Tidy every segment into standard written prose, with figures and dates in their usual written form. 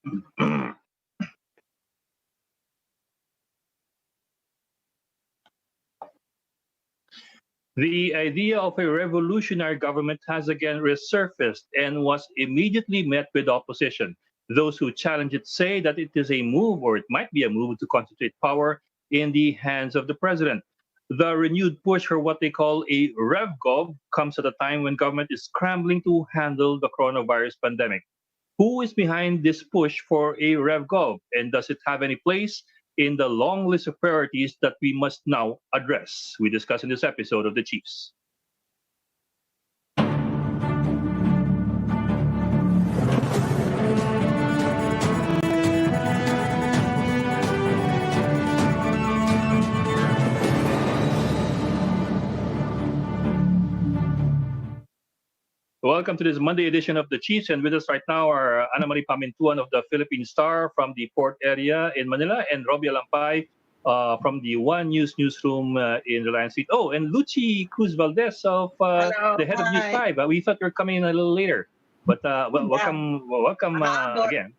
The idea of a revolutionary government has again resurfaced and was immediately met with opposition. Those who challenge it say that it is a move, or it might be a move, to concentrate power in the hands of the president. The renewed push for what they call a RevGov comes at a time when government is scrambling to handle the coronavirus pandemic. Who is behind this push for a RevGov, and does it have any place in the long list of priorities that we must now address? We discuss in this episode of the Chiefs. Welcome to this Monday edition of the Chiefs, and with us right now are Ana Marie Pamintuan of the Philippine Star from the port area in Manila, and Robbie Alampay from the One News newsroom in Reliance Street. Oh, and Lucy Cruz Valdez of the head of News 5. We thought you were coming in a little later, but welcome again.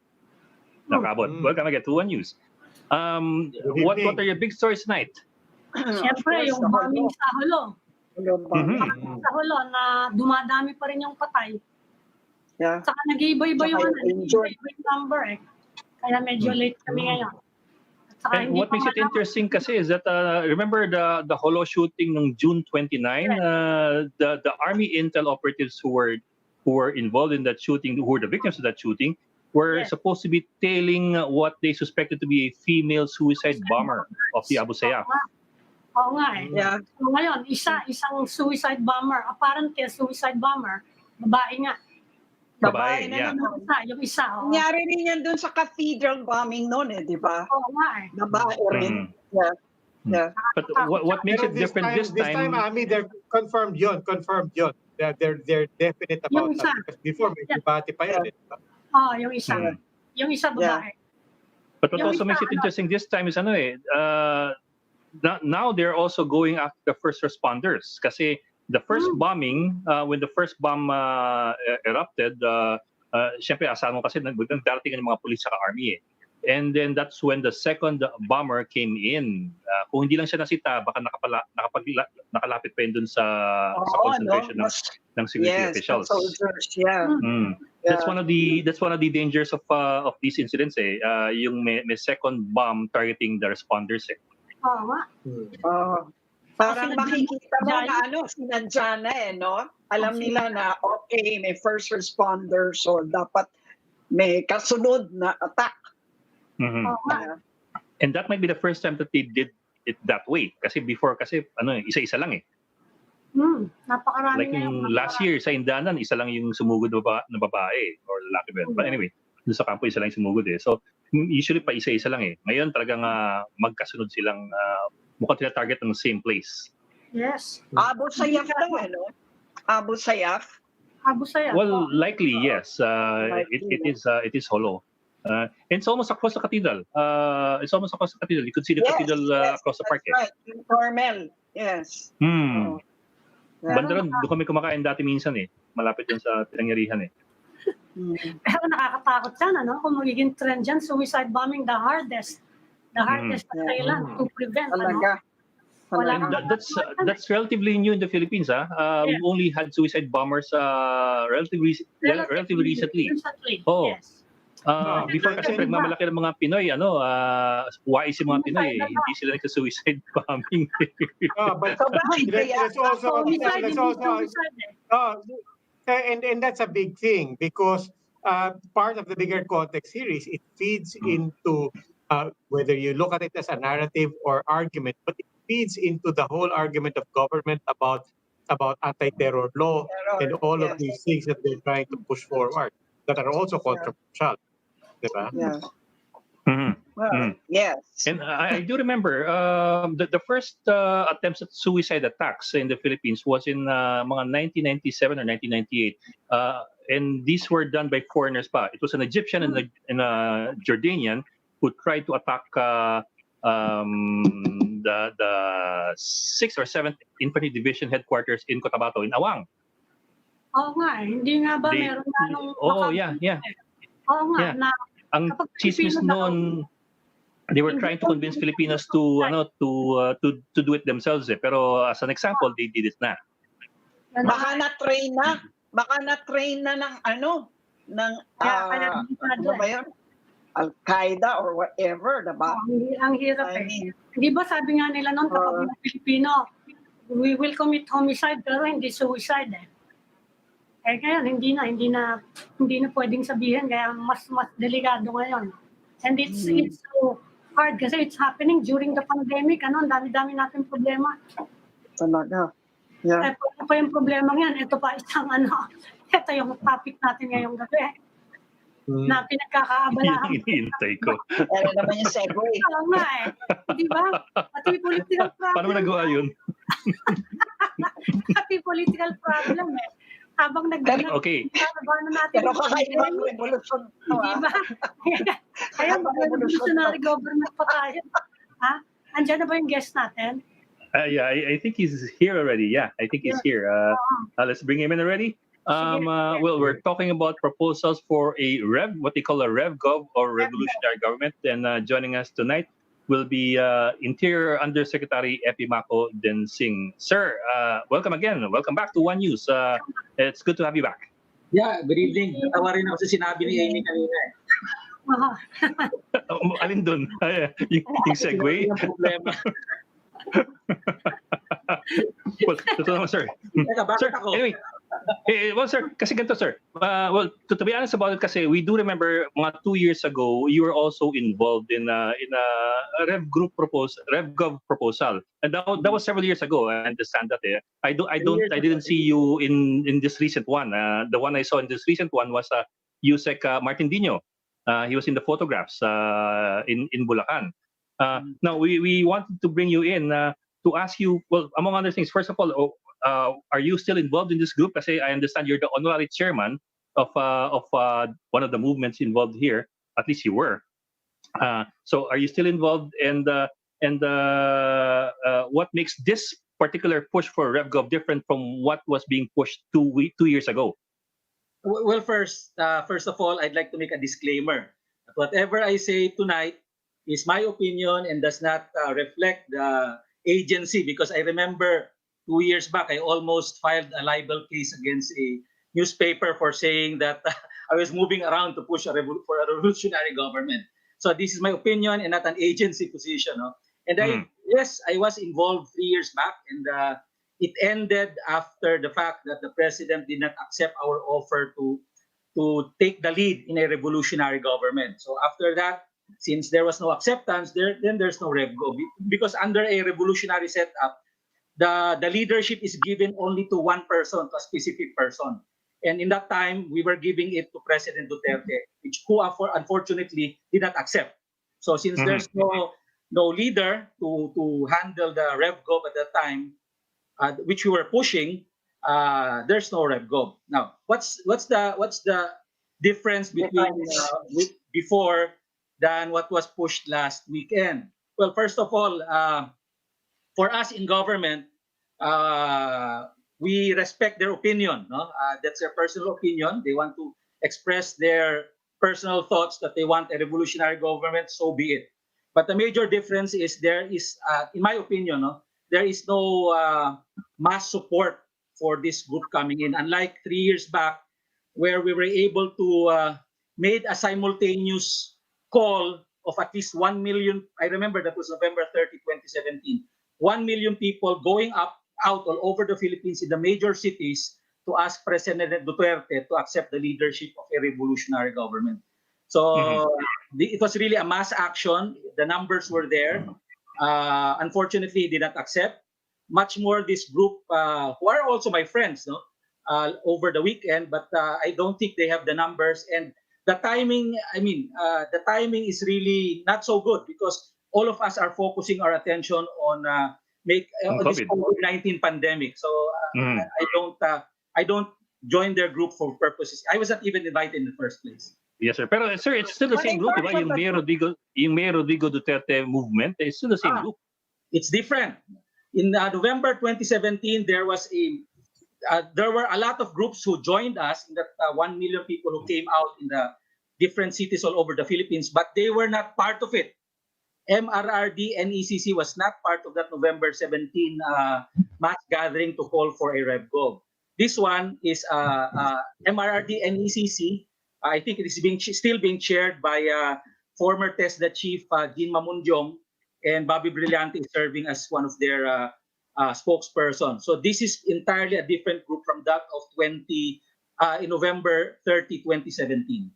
Welcome again to One News. What are your big stories tonight? Siyempre, yung bombing sa Holo. Sa Holo na dumadami pa rin yung patay. Yeah. Saka nag-iiba-iba yung number eh. Kaya medyo late kami ngayon. And what makes it interesting kasi is that remember the Holo shooting ng June 29, the Army Intel operatives who were involved in that shooting, who were the victims of that shooting, were supposed to be tailing what they suspected to be a female suicide bomber of the Abu Sayyaf. Oo nga eh. Yeah. So ngayon, isang suicide bomber, apparently a suicide bomber, babae nga. Babae, yeah. Yung isa. Nangyari rin yan dun sa cathedral bombing noon eh, di ba? Oo nga eh. Babae rin. Yeah. But what makes it different this time? Ami, they're confirmed yun. They're definite about that. Because before, may debate pa yan. Yung isa. Yung isa babae. But what also makes it interesting this time is now they're also going after the first responders. Kasi the first bombing, when the first bomb erupted, syempre asahan mo kasi nagdarating ng mga pulis sa army eh. And then that's when the second bomber came in. Kung hindi lang siya nasita, baka nakalapit pa yun dun sa concentration ng security officials. Soldiers, yeah. That's one of the dangers of these incidents eh. Yung may second bomb targeting the responders eh. Parang makikita mo na sinadya na eh, no? Alam nila na okay, may first responder, so dapat may kasunod na attack. And that might be the first time that they did it that way. Kasi before, isa-isa lang eh. Napakarami like yung last year sa Indanan, isa lang yung sumugod na babae or lalaki ba. But anyway, dun sa kampo isa lang yung sumugod eh. So usually pa isa-isa lang eh. Ngayon talagang magkasunod silang mukhang tina-target ng same place. Yes. Abu Sayyaf daw eh, no? Abu Sayyaf. Well, likely yes. It is Holo. And it's almost across the cathedral. You could see the cathedral across the park. Right. In Carmel. Yes. Banda ron, doon kami kumakain dati minsan eh. Malapit din sa pinangyarihan eh. Pero nakakatakot yan, ano? Kung magiging trend dyan, suicide bombing, the hardest na Thailand to prevent. That's relatively new in the Philippines. We only had suicide bombers relatively recently. Yes. Before kasi nagmamalaki ng mga Pinoy, wise yung mga Pinoy, hindi sila nagsa-suicide bombing. But and that's a big thing because part of the bigger context series, it feeds into whether you look at it as a narrative or argument, but it feeds into the whole argument of government about anti-terror law and all of these things that they're trying to push forward that are also controversial. Diba? Yeah. Yes. And I do remember the first attempts at suicide attacks in the Philippines was in mga 1997 or 1998. And these were done by foreigners pa. It was an Egyptian and a Jordanian who tried to attack the 6th or 7th Infantry Division headquarters in Cotabato, in Awang. Oo nga, hindi nga ba meron na nung... Oh, yeah. Oo nga, ang Kapag chismis Pilipino daw, noon, they were hindi trying to daw convince Filipinos to to do it themselves eh. Pero as an example, they did it na. Ganun. Baka na-train na ng ng Kaya delikado ano ba yun? Al-Qaeda or whatever, diba? ang hirap I eh. mean, Di ba sabi nga nila noon kapag mga Pilipino, we will commit homicide pero hindi suicide eh. Eh ngayon, hindi na pwedeng sabihin kaya mas delikado ngayon. And it's so hard kasi it's happening during the pandemic. Ang dami-dami natin problema. talaga. Yeah. Eh, ano pa yung problema yan? Ito pa isang ito yung topic natin ngayong gabi. Na pinagkakaabalahan. Hinihintay ko. Ano naman yung segue? Oo nga eh. Di ba? Pati political problem. Paano mo nagawa yun? Pati political problem eh. Habang Okay. Paano natin? Pero kakaibang revolusyon to, Di ba? Kaya mag-revolutionary government pa tayo. Ha? Andiyan na ba yung guest natin? Yeah, I think he's here already. Yeah, I think he's here. Let's bring him in already. Well, we're talking about proposals for a what they call a RevGov or revolutionary government. And joining us tonight will be Interior Undersecretary Epimaco Densing. Sir, welcome again. Welcome back to One News. It's good to have you back. Yeah, good evening. Natawa rin ako sa sinabi ni Amy kanina eh. Alin dun? Yung segue? Yung problema. Well, ito naman, sir. Teka, bakit Sir, ako? anyway. Well, sir, kasi ganito, sir. Well, to be honest about it, kasi we do remember mga 2 years ago, you were also involved in a RevGov proposal, and that was several years ago. I understand that. I didn't see you in this recent one. The one I saw in this recent one was Usec Martin Dino. He was in the photographs in Bulacan. Now we wanted to bring you in to ask you, well, among other things, first of all, are you still involved in this group? Because I understand you're the honorary chairman of one of the movements involved here. At least you were. So are you still involved? And what makes this particular push for RevGov different from what was being pushed 2 years ago? Well, first of all, I'd like to make a disclaimer. Whatever I say tonight is my opinion and does not reflect the agency, because I remember 2 years back, I almost filed a libel case against a newspaper for saying that I was moving around to push for a revolutionary government. So this is my opinion and not an agency position. No? And yes, I was involved 3 years back, and it ended after the fact that the president did not accept our offer to take the lead in a revolutionary government. So after that, since there was no acceptance, then there's no RevGov. Because under a revolutionary setup, the leadership is given only to one person, to a specific person. And in that time, we were giving it to President Duterte, who unfortunately did not accept. So since there's no leader to handle the RevGov at that time, which we were pushing, there's no RevGov. Now, what's the difference between before than what was pushed last weekend? Well, first of all, for us in government, we respect their opinion. No? That's their personal opinion. They want to express their personal thoughts that they want a revolutionary government, so be it. But the major difference is there is, in my opinion, there is no mass support for this group coming in. Unlike 3 years back, where we were able to made a simultaneous call of at least 1 million. I remember that was November 30, 2017. 1 million people going out all over the Philippines in the major cities to ask President Duterte to accept the leadership of a revolutionary government. So it was really a mass action. The numbers were there. Unfortunately, he did not accept. Much more this group, who are also my friends, over the weekend, but I don't think they have the numbers. And the timing, the timing is really not so good, because all of us are focusing our attention on this COVID-19 pandemic. So I don't join their group for purposes. I was not even invited in the first place. Yes, sir. Pero sir, it's still the same group, diba? Yung Mayor Rodrigo Duterte movement, it's still the same group. It's different. In November 2017, there were a lot of groups who joined us in that 1 million people who came out in the different cities all over the Philippines, but they were not part of it. MRRD and ECC was not part of that November 17 mass gathering to call for a RevGov. This one is MRRD and ECC. I think it is still being chaired by former TESDA chief Jean Mamunjong, and Bobby Brillante is serving as one of their spokesperson. So this is entirely a different group from that of in November 30, 2017.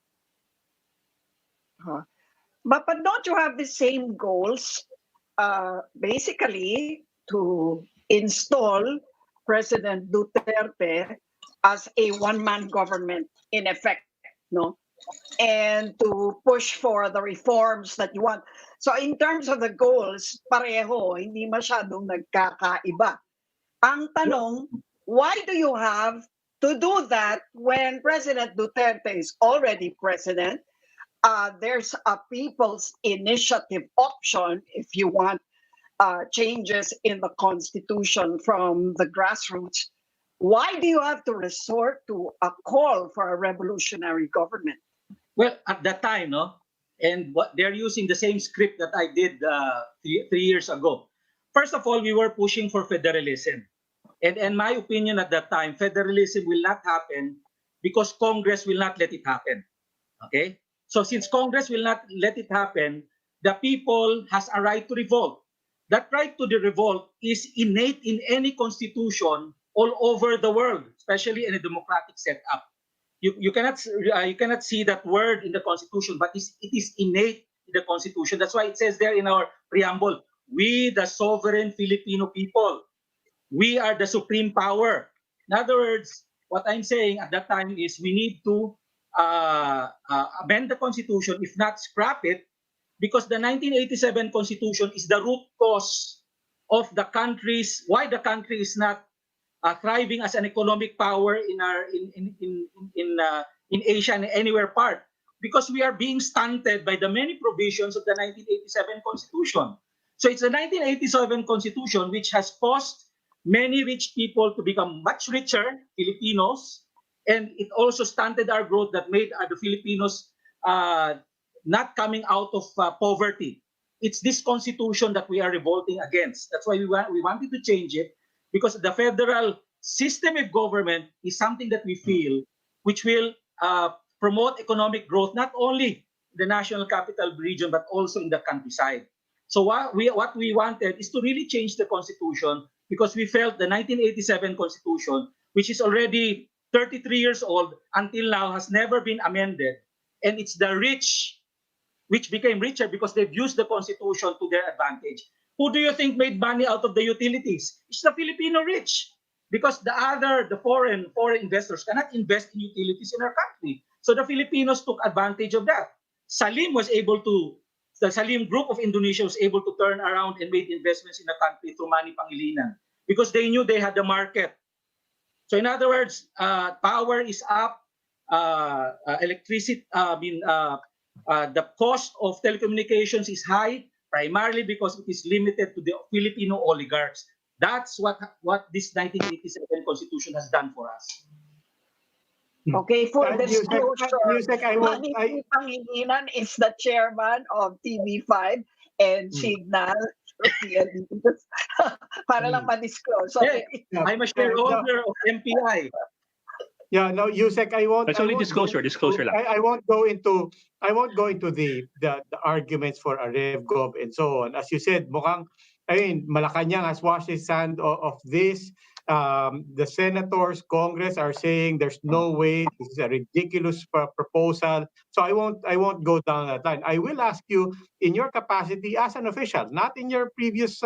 But don't you have the same goals, basically to install President Duterte as a one-man government in effect, no? And to push for the reforms that you want. So in terms of the goals, pareho, hindi masyadong nagkakaiba. Ang tanong, why do you have to do that when President Duterte is already president? There's a people's initiative option if you want changes in the constitution from the grassroots. Why do you have to resort to a call for a revolutionary government? Well, at that time, no, and they're using the same script that I did 3 years ago. First of all, we were pushing for federalism, and in my opinion at that time, federalism will not happen because Congress will not let it happen. Okay. So since Congress will not let it happen, the people has a right to revolt. That right to the revolt is innate in any constitution all over the world, especially in a democratic setup. You cannot see that word in the constitution, but it is innate in the constitution. That's why it says there in our preamble, we the sovereign Filipino people, we are the supreme power. In other words, what I'm saying at that time is we need to amend the constitution, if not scrap it, because the 1987 constitution is the root cause of the country's why the country is not thriving as an economic power in Asia and anywhere part, because we are being stunted by the many provisions of the 1987 constitution. So it's the 1987 constitution which has caused many rich people to become much richer, Filipinos, and it also stunted our growth that made the Filipinos not coming out of poverty. It's this constitution that we are revolting against. That's why we wanted to change it, because the federal system of government is something that we feel which will promote economic growth not only in the national capital region but also in the countryside. So what we wanted is to really change the constitution, because we felt the 1987 constitution, which is already 33 years old until now, has never been amended, and it's the rich which became richer because they've used the constitution to their advantage. Who do you think made money out of the utilities? It's the Filipino rich, because the foreign investors cannot invest in utilities in our country. So the Filipinos took advantage of that. The Salim group of Indonesia was able to turn around and made investments in the country through Manny Pangilinan, because they knew they had the market. So in other words, power is up, the cost of telecommunications is high, primarily because it is limited to the Filipino oligarchs. That's what this 1987 constitution has done for us. Okay, for disclosure, Usec, Manny Pangilinan is the chairman of TV5 and Signal. Para lang ma-disclose. Okay. I'm a shareholder of MPI. Yeah, no, Usec, I won't. It's only disclosure lang. I won't go into the arguments for a RevGov and so on. As you said, Malacanang has washed his hand of this. The senators, Congress are saying there's no way, this is a ridiculous proposal. So I won't go down that line. I will ask you, in your capacity as an official, not in your previous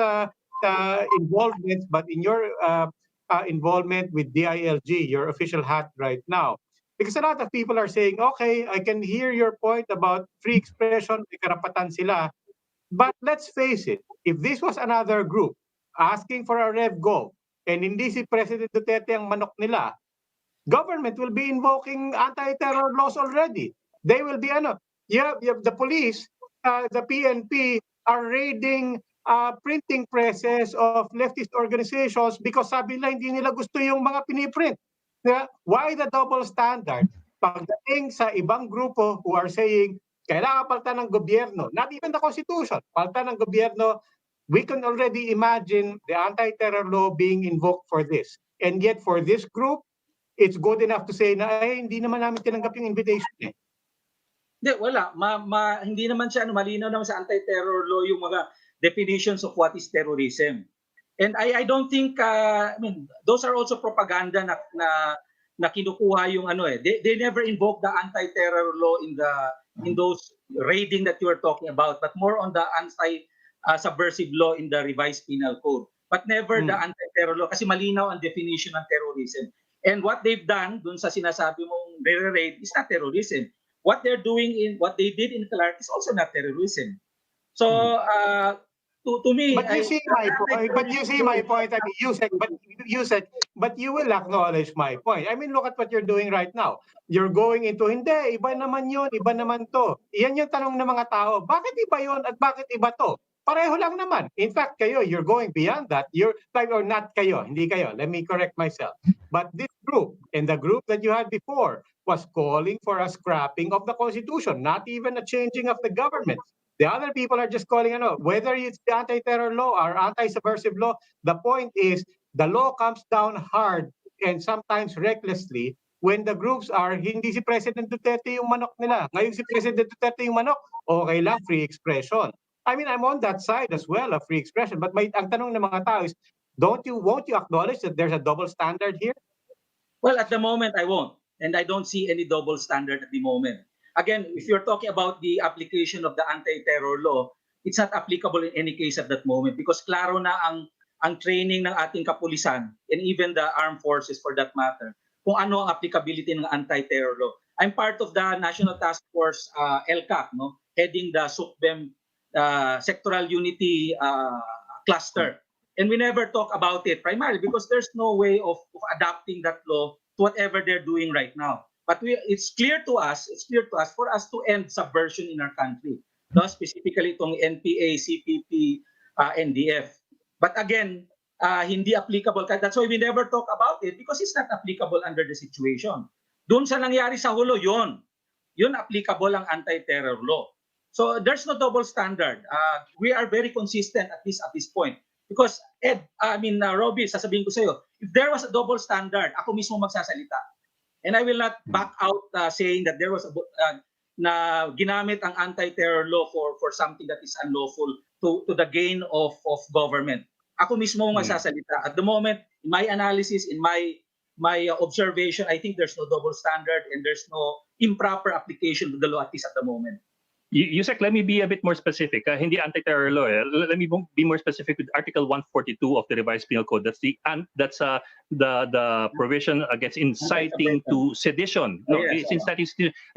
involvements, but in your involvement with DILG, your official hat right now. Because a lot of people are saying, okay, I can hear your point about free expression, may karapatan sila. But let's face it, if this was another group asking for a RevGov, and hindi si President Duterte ang manok nila, government will be invoking anti-terror laws already. They will be, the police, the PNP are raiding printing presses of leftist organizations because sabi nila hindi nila gusto yung mga piniprint. Why the double standard? Pagdating sa ibang grupo who are saying, kailangan palitan ng gobyerno, not even the Constitution, palitan ng gobyerno, we can already imagine the anti-terror law being invoked for this. And yet for this group, it's good enough to say na, ay, hindi naman namin tinanggap yung invitation eh. Hindi, wala. Hindi naman siya, malinaw naman sa anti-terror law yung mga definitions of what is terrorism. And I don't think, I mean, those are also propaganda na kinukuha yung ano eh. They never invoke the anti-terror law in those raiding that you are talking about, but more on the anti-subversive law in the revised penal code. But never the anti-terror law kasi malinaw ang definition ng terrorism. And what they've done dun sa sinasabi mong raid is not terrorism. What they're doing what they did in Clark is also not terrorism. So to me, but you see my point. I mean, Usec, but you will acknowledge my point. I mean, look at what you're doing right now. You're going into, hindi, iba naman yun, iba naman to. Iyan yung tanong ng mga tao, bakit iba yun at bakit iba to? Pareho lang naman. In fact, kayo, you're going beyond that. You're, or not kayo, hindi kayo. Let me correct myself. But this group, and the group that you had before, was calling for a scrapping of the Constitution, not even a changing of the government. The other people are just calling, whether it's the anti-terror law or anti-subversive law, the point is the law comes down hard and sometimes recklessly when the groups are, hindi si President Duterte yung manok nila. Ngayon si President Duterte yung manok, okay lang, free expression. I mean, I'm on that side as well of free expression, but ang tanong ng mga tao is, won't you acknowledge that there's a double standard here? Well, at the moment, I won't. And I don't see any double standard at the moment. Again, if you're talking about the application of the anti-terror law, it's not applicable in any case at that moment because klaro na ang training ng ating kapulisan and even the armed forces for that matter kung ano ang applicability ng anti-terror law. I'm part of the National Task Force LCAC, heading the SUCBEM Sectoral Unity Cluster. And we never talk about it primarily because there's no way of adapting that law to whatever they're doing right now. But it's clear to us for us to end subversion in our country. Specifically itong NPA, CPP, NDF. But again, hindi applicable. That's why we never talk about it because it's not applicable under the situation. Doon sa nangyari sa Hulo, yun applicable ang anti-terror law. So there's no double standard. We are very consistent at least at this point. Because Robbie, sasabihin ko sa iyo, if there was a double standard, ako mismo magsasalita. And I will not back out saying that there was na ginamit ang anti-terror law for something that is unlawful to the gain of government. Ako mismo magsasalita. At the moment, in my analysis, in my observation, I think there's no double standard and there's no improper application to the law at least at the moment. Usec, let me be a bit more specific. Hindi anti-terror law. Let me be more specific with Article 142 of the Revised Penal Code. That's the provision against inciting to sedition. No, Yes.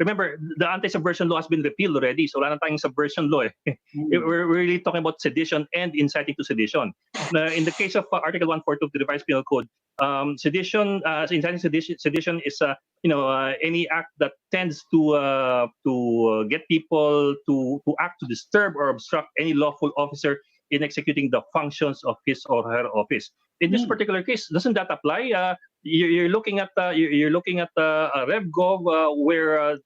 Remember, the anti-subversion law has been repealed already, so wala na tayong subversion law. We're really talking about sedition and inciting to sedition. In the case of Article 142 of the Revised Penal Code, inciting sedition is any act that tends to get people to act to disturb or obstruct any lawful officer in executing the functions of his or her office. In this particular case, doesn't that apply? You're looking at RevGov where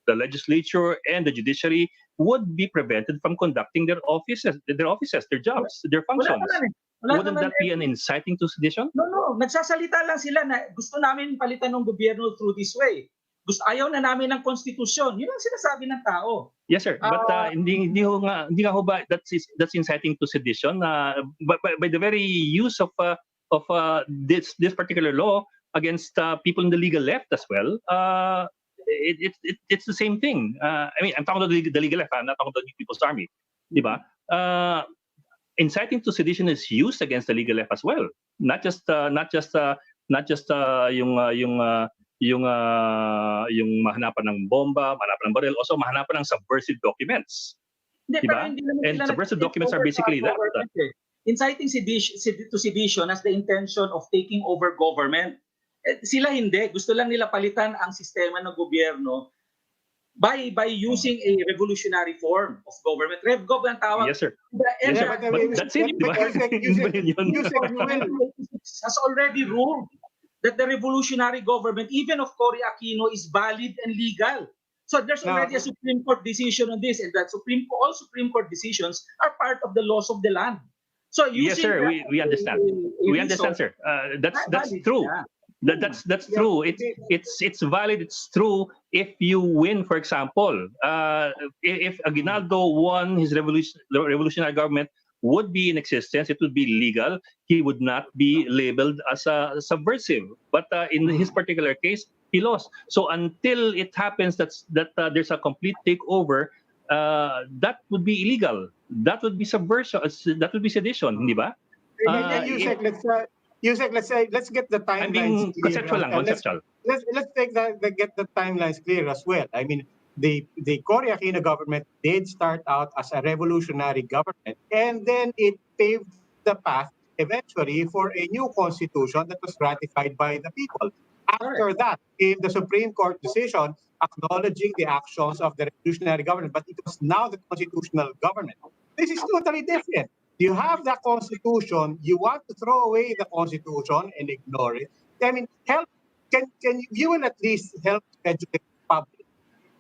the legislature and the judiciary would be prevented from conducting their their jobs, their functions. Wouldn't that be an inciting to sedition? No. Nagsasalita lang sila na gusto namin palitan ng gobyerno through this way. Ayaw na namin ng konstitusyon. Yun ang sinasabi ng tao. Yes, sir. But hindi nga ho ba that's inciting to sedition? By the very use of this particular law against people in the legal left as well, it's the same thing. I'm talking about the legal left. I'm not talking about the People's Army, diba? Inciting to sedition is used against the legal left as well, not just yung mahanapan ng bomba, mahanapan ng baril, also mahanapan ng subversive documents. Diba? And subversive documents are basically that. Inciting to sedition has the intention of taking over government. Sila hindi, gusto lang nila palitan ang sistema ng gobyerno by using a revolutionary form of government. RevGov ang tawag. Yes, sir. Yes, sir. But that's it. Has already ruled. that the revolutionary government, even of Cory Aquino, is valid and legal. So there's Now, already a Supreme Court decision on this, and that all Supreme Court decisions are part of the laws of the land. So Yes, using sir. that We understand. a We understand, resource, sir. That's valid, true. yeah. That's yeah, true. It's valid. It's true if you win. For example, if Aguinaldo won his revolutionary government would be in existence, it would be legal. He would not be labeled as a subversive. But in his particular case, he lost. So until it happens that there's a complete takeover, that would be illegal. That would be subversion. That would be sedition, di ba? maybe Yusek, let's get the I'm timelines being clear. conceptual lang, conceptual. Let's take get the timelines clear as well. I mean, the Cory Aquino government did start out as a revolutionary government, and then it paved the path eventually for a new constitution that was ratified by the people. After that came the Supreme Court decision acknowledging the actions of the revolutionary government, but it was now the constitutional government. This is totally different. You have the constitution, you want to throw away the constitution and ignore it. I mean, can you will at least help educate the public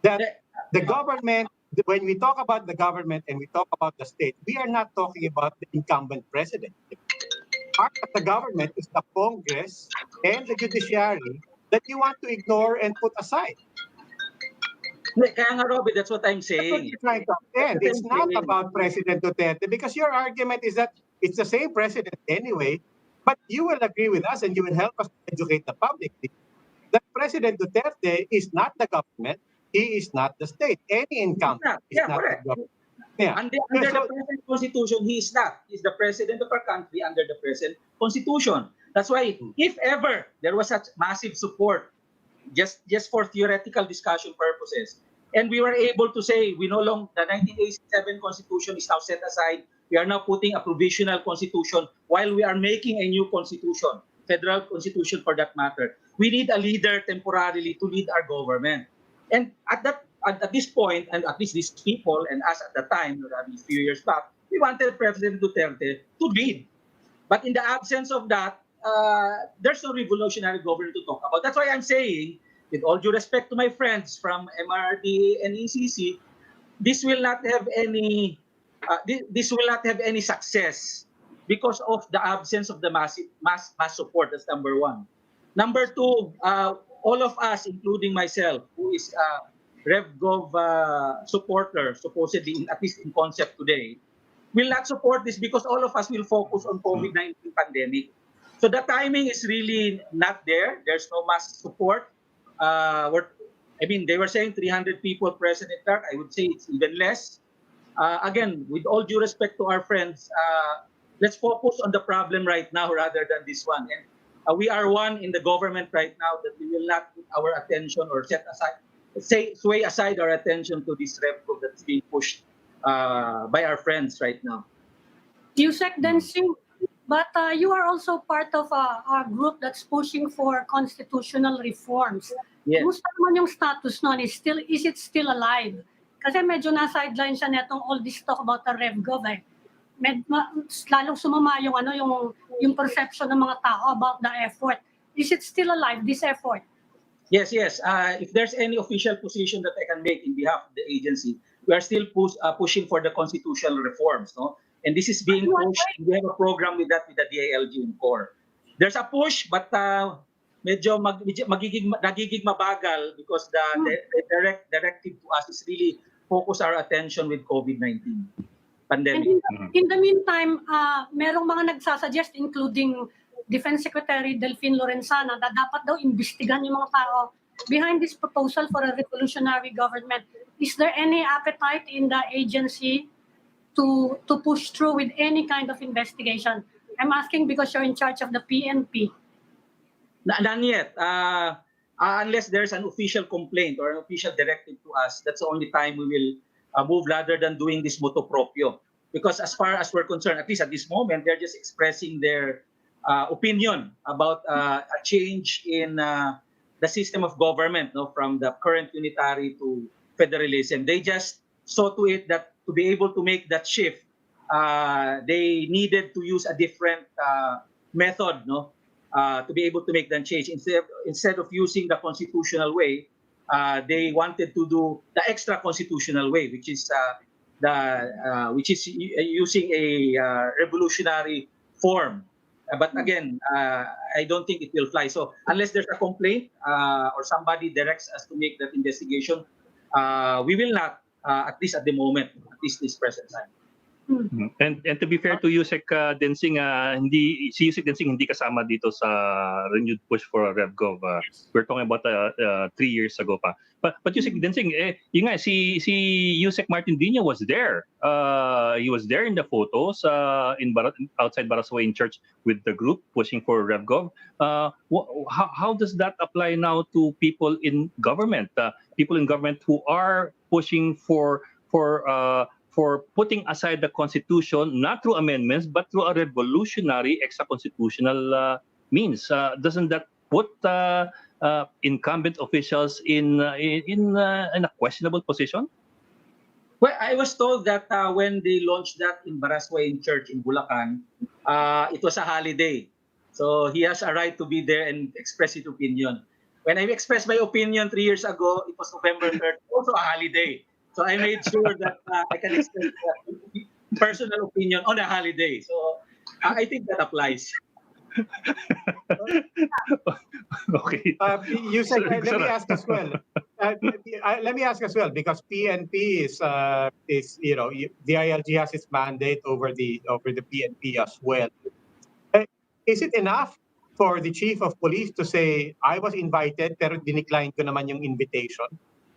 that the government, when we talk about the government and we talk about the state, we are not talking about the incumbent president. Part of the government is the Congress and the judiciary that you want to ignore and put aside. Kaya nga, Robby, that's what I'm That's what saying. you're trying to understand. It's not about President Duterte, because your argument is that it's the same president anyway, but you will agree with us and you will help us educate the public that President Duterte is not the government, he is not the state. Any incumbent is not the government. Yeah. Under the present constitution, he is not. He's the president of our country under the present constitution. That's why, if ever there was such massive support, just for theoretical discussion purposes, and we were able to say we no longer, the 1987 constitution is now set aside. We are now putting a provisional constitution while we are making a new constitution, federal constitution for that matter. We need a leader temporarily to lead our government. And at this point, and at least these people and us at the time, a few years back, we wanted President Duterte to lead. But in the absence of that, there's no revolutionary government to talk about. That's why I'm saying, with all due respect to my friends from MRD and ECC, this will not have any success because of the absence of the mass support. That's number one. Number two, all of us, including myself, who is a RevGov supporter, supposedly, at least in concept today, will not support this because all of us will focus on COVID-19 pandemic. So the timing is really not there. There's no mass support. They were saying 300 people present at that. I would say it's even less. Again, with all due respect to our friends, let's focus on the problem right now rather than this one. And we are one in the government right now that we will not put our attention or sway aside our attention to this RevGov that's being pushed by our friends right now. Usec Densing, but you are also part of a group that's pushing for constitutional reforms. Yes. Kumusta naman yung status nun? Is it still alive? Kasi medyo na-sideline siya netong all this talk about the RevGov eh. Lalong sumama yung perception ng mga tao about the effort. Is it still alive, this effort? Yes. If there's any official position that I can make in behalf of the agency, we are still pushing for the constitutional reforms, no? And this is being pushed. We have a program with that with the DILG in core. There's a push, but medyo nagiging mabagal because the directive to us is really focus our attention with COVID-19 pandemic. And in the meantime, merong mga nagsasuggest, including Defense Secretary Delfin Lorenzana, na dapat daw imbestigan yung mga tao behind this proposal for a revolutionary government. Is there any appetite in the agency to push through with any kind of investigation? I'm asking because you're in charge of the PNP. None yet. Unless there's an official complaint or an official directive to us, that's the only time we will move rather than doing this motu proprio. Because as far as we're concerned, at least at this moment, they're just expressing their opinion about a change in the system of government, no, from the current unitary to federalism. They just saw to it that to be able to make that shift, they needed to use a different method, no, to be able to make that change. Instead of using the constitutional way, they wanted to do the extra constitutional way, which is using a revolutionary form. But again, I don't think it will fly. So unless there's a complaint or somebody directs us to make that investigation, we will not, at least at the moment, at least this present time. And to be fair to Usec Densing, si Usec Densing hindi kasama dito sa renewed push for RevGov. We're talking about 3 years ago pa. But Usec Densing, yun nga, si Usec Martindino was there. He was there in the photos outside Baraswain Church with the group pushing for RevGov. How does that apply now to people in government? People in government who are pushing for putting aside the Constitution, not through amendments, but through a revolutionary extra-constitutional means. Doesn't that put incumbent officials in a questionable position? Well, I was told that when they launched that in Baraswain Church in Bulacan, it was a holiday. So he has a right to be there and express his opinion. When I expressed my opinion 3 years ago, it was November 3rd, also a holiday. So I made sure that I can express personal opinion on a holiday. So I think that applies. Okay. Usec, let me ask as well. Let me ask as well, because PNP is DILG has its mandate over the PNP as well. Is it enough for the chief of police to say, I was invited pero dinecline ko naman yung invitation?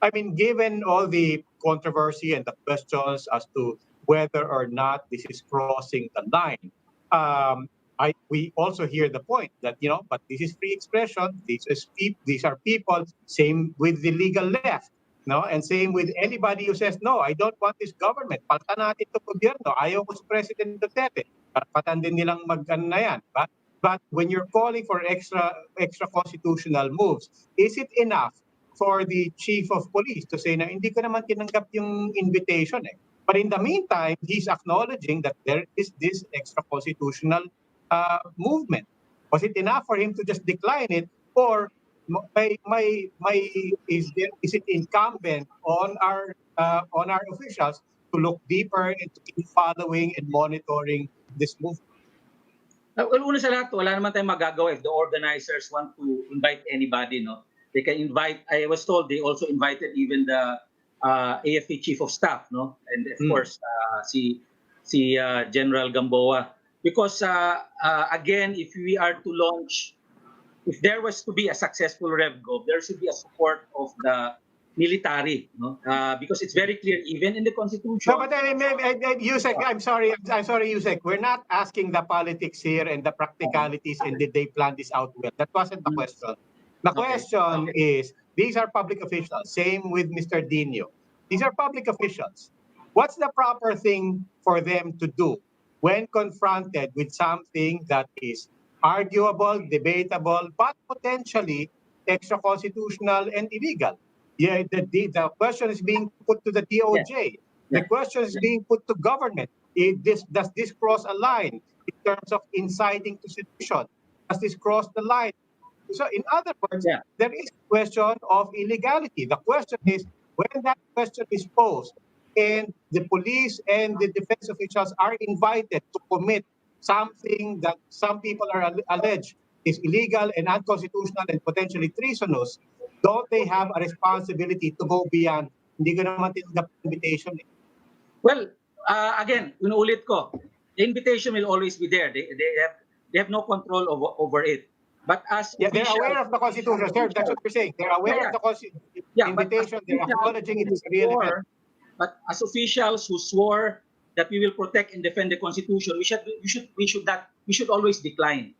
I mean, given all the controversy and the questions as to whether or not this is crossing the line, we also hear the point that, but this is free expression. These are people. Same with the legal left, no, and same with anybody who says, no, I don't want this government. Paltan natin to gobyerno. Ayaw ko si President Duterte. Patan din nilang mag-ano na yan. But when you're calling for extra constitutional moves, is it enough for the chief of police to say na hindi ko naman tinanggap yung invitation But in the meantime, he's acknowledging that there is this extra constitutional movement. Was it enough for him to just decline it, or is it incumbent on our officials to look deeper and to keep following and monitoring this movement? Well, una sa lahat, wala naman tayong magagawa if the organizers want to invite anybody, no? They can invite, I was told they also invited even the AFP Chief of Staff, no? And of course, si General Gamboa. Because again, if we are to launch, if there was to be a successful RevGov, there should be a support of the military, no? Because it's very clear, even in the Constitution. No, but Usec, I'm sorry, Usec. We're not asking the politics here and the practicalities and did they plan this out well. That wasn't the question. The question is, these are public officials. Same with Mr. Dino. These are public officials. What's the proper thing for them to do when confronted with something that is arguable, debatable, but potentially extra-constitutional and illegal? Yeah, the question is being put to the DOJ. The question is being put to government. Does this cross a line in terms of inciting to sedition? Does this cross the line? So in other words, there is a question of illegality. The question is, when that question is posed and the police and the defense officials are invited to commit something that some people are alleged is illegal and unconstitutional and potentially treasonous, don't they have a responsibility to go beyond, hindi ko naman tinanggap invitation? Well, again, inuulit ko, the invitation will always be there. They have no control over it. But as they're aware of the Constitution, sir. That's what we're saying. They're aware of the invitation. They're acknowledging it is a real event. But as officials who swore that we will protect and defend the Constitution, we should always decline.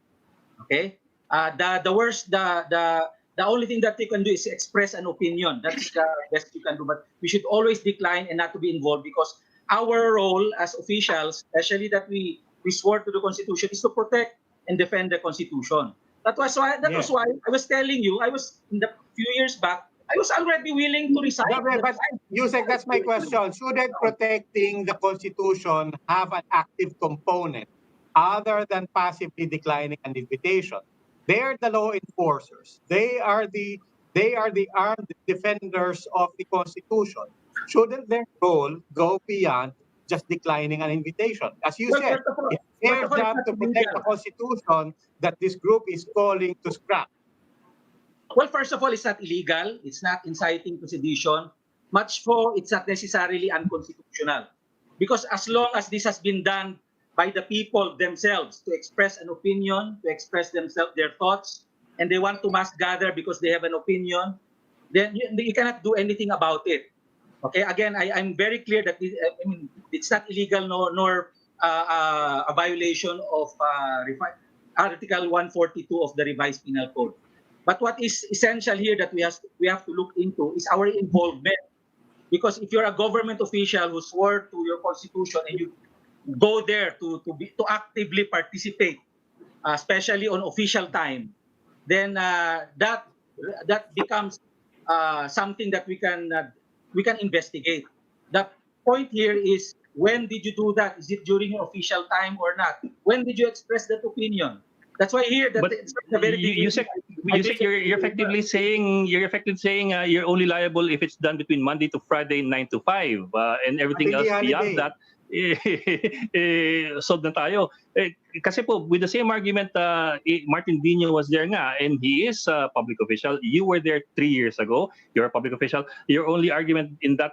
Okay. The only thing that you can do is express an opinion. That's the best you can do. But we should always decline and not to be involved, because our role as officials, especially that we swore to the Constitution, is to protect and defend the Constitution. That was why I was telling you, in the few years back, I was already willing to resign. But Usec, that's my question. Shouldn't protecting the Constitution have an active component other than passively declining an invitation? They're the law enforcers. They are the armed defenders of the Constitution. Shouldn't their role go beyond just declining an invitation? As you Well, said, it's their it's job not to protect the illegal. Constitution that this group is calling to scrap. Well, first of all, it's not illegal. It's not inciting to sedition. Much more, it's not necessarily unconstitutional. Because as long as this has been done by the people themselves to express an opinion, to express themselves their thoughts, and they want to mass gather because they have an opinion, then you cannot do anything about it. Okay, again, I'm very clear that I mean, it's not illegal nor a violation of Article 142 of the revised penal code. But what is essential here that we have to look into is our involvement. Because if you're a government official who swore to your constitution and you go there to actively participate, especially on official time, then that becomes something that we can investigate. The point here is, when did you do that? Is it during your official time or not? When did you express that opinion? That's why here that But it's a very big. you said you're effectively saying you're only liable if it's done between Monday to Friday 9 to 5 and everything else Holiday. beyond that solved na tayo. Kasi po with the same argument Martin Dino was there nga and he is a public official. You were there 3 years ago. You're a public official. Your only argument in that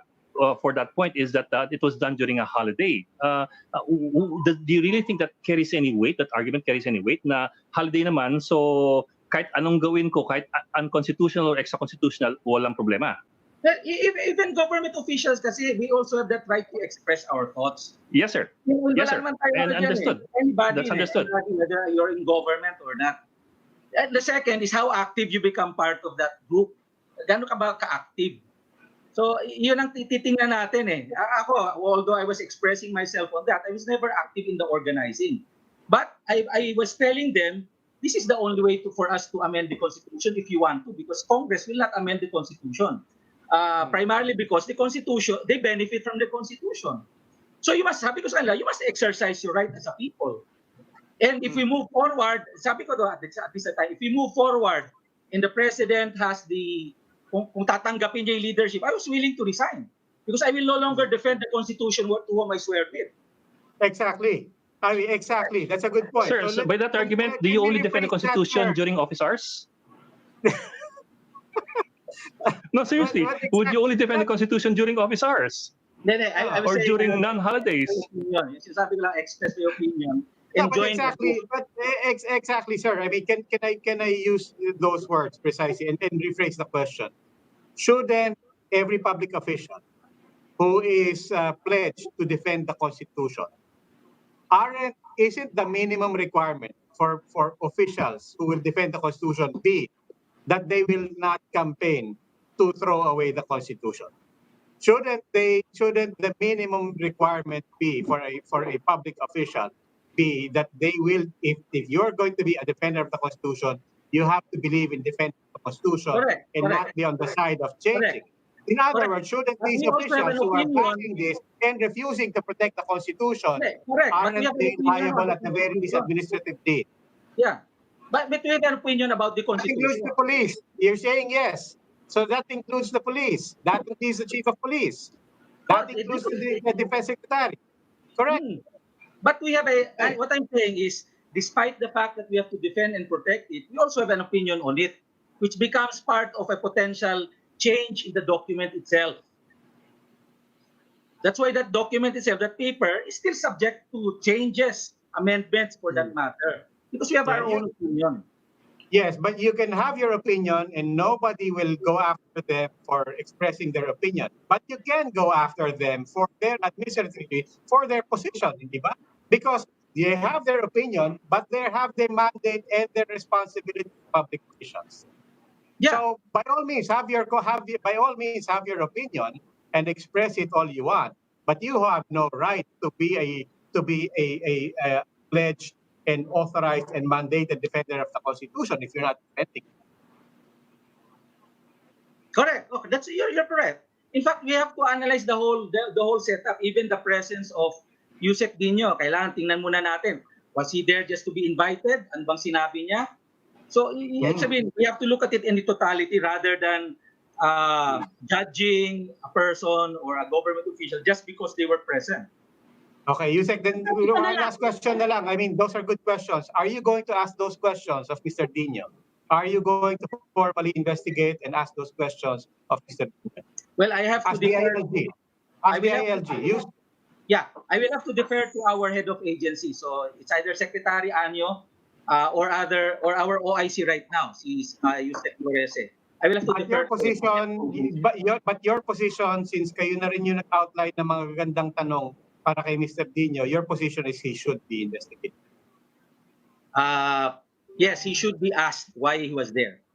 for that point is that it was done during a holiday. Do you really think that carries any weight? That argument carries any weight? Na holiday naman, so kahit anong gawin ko, kahit unconstitutional or extra-constitutional, walang problema. Even government officials kasi, we also have that right to express our thoughts. Yes, sir. Yes, sir. And understood. Anybody, That's understood. whether you're in government or not. And the second is how active you become part of that group. Gano'n ka ba ka-active? So, yun ang titingnan natin eh. Ako, although I was expressing myself on that, I was never active in the organizing. But I was telling them, this is the only way for us to amend the Constitution if you want to, because Congress will not amend the Constitution. Primarily because the Constitution, they benefit from the Constitution. So you must, sabi ko sa kanila, you must exercise your right as a people. And if we move forward, sabi ko at this time, if we move forward and the President has kung tatanggapin niya yung leadership, I was willing to resign because I will no longer defend the Constitution to whom I swear with. Exactly. Exactly. That's a good point. Sir, so by that argument, do you only defend the Constitution during office hours? No, seriously. Would you only defend the Constitution during office hours? I was Or saying, during non-holidays? Sabi ko lang, express your opinion. Yeah, And but join exactly, sir. I mean, can I use those words precisely and rephrase the question? Shouldn't every public official who is pledged to defend the Constitution, isn't the minimum requirement for officials who will defend the Constitution be that they will not campaign to throw away the Constitution? Shouldn't the minimum requirement be for a public official be that they will, if you're going to be a defender of the Constitution, you have to believe in defending the Constitution and not be on the side of changing. In other words, shouldn't these officials who are backing this and refusing to protect the Constitution aren't they liable at the very least administratively? Yeah. But we have an opinion about the That includes Constitution. the police. You're saying yes. So that includes the police. That includes the chief of police. That includes the defense secretary. Correct. But we have what I'm saying is, despite the fact that we have to defend and protect it, we also have an opinion on it, which becomes part of a potential change in the document itself. That's why that document itself, that paper, is still subject to changes, amendments for that matter, because we have our own opinion. Yes, but you can have your opinion and nobody will go after them for expressing their opinion. But you can go after them for their administratively, for their position, di ba? Because they have their opinion, but they have their mandate and their responsibility to public officials. Yeah. So by all means, have your opinion and express it all you want. But you have no right to be a pledged and authorized and mandated defender of the Constitution if you're not defending. Correct. Okay, you're correct. In fact, we have to analyze the whole setup, even the presence of Usec Dino. Kailangan tingnan muna natin. Was he there just to be invited? Ano bang sinabi niya? So, I mean, we have to look at it in the totality rather than judging a person or a government official just because they were present. Okay, Yusek, then one last question na lang. I mean, those are good questions. Are you going to ask those questions of Mr. Dino? Are you going to formally investigate and ask those questions of Mr. Dino? Well, I have to Ask the defer. ILG. I Ask will the have ILG. You, Yeah, I will have to defer to our head of agency. So it's either Secretary Anyo or our OIC right now, si Yusek Lorese. I will have to But defer your position, but your position, since kayo na rin yung nag-outline ng mga gandang tanong para kay Mr. Dino, your position is he should be investigated. Yes, he should be asked why he was there.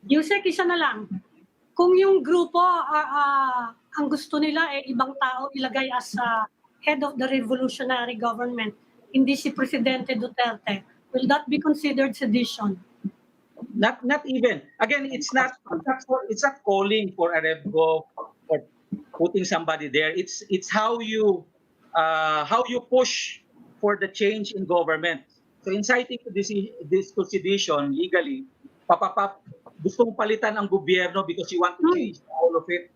Yusek, isa na lang. Kung yung grupo, ang gusto nila ibang tao ilagay as head of the revolutionary government, hindi si Presidente Duterte, will that be considered sedition? Not even. Again, it's not calling for a revgo or putting somebody there. It's how you push for the change in government. So inciting to this sedition legally, gustong palitan ang gobyerno because you want to change all of it.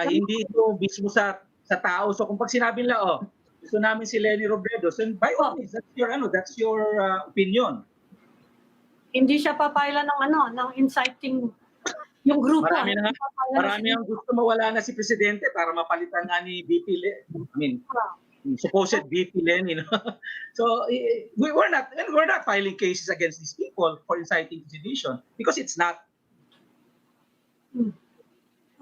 Hindi ito mismo sa tao. So kung pag sinabi nila, gusto namin si Leni Robredo, so by all means, that's your opinion. Hindi siya papailan ng inciting yung grupo. Marami ang gusto mawala na si Presidente para mapalitan nga ni VP supposed VP Len, So we're not filing cases against these people for inciting sedition because it's not.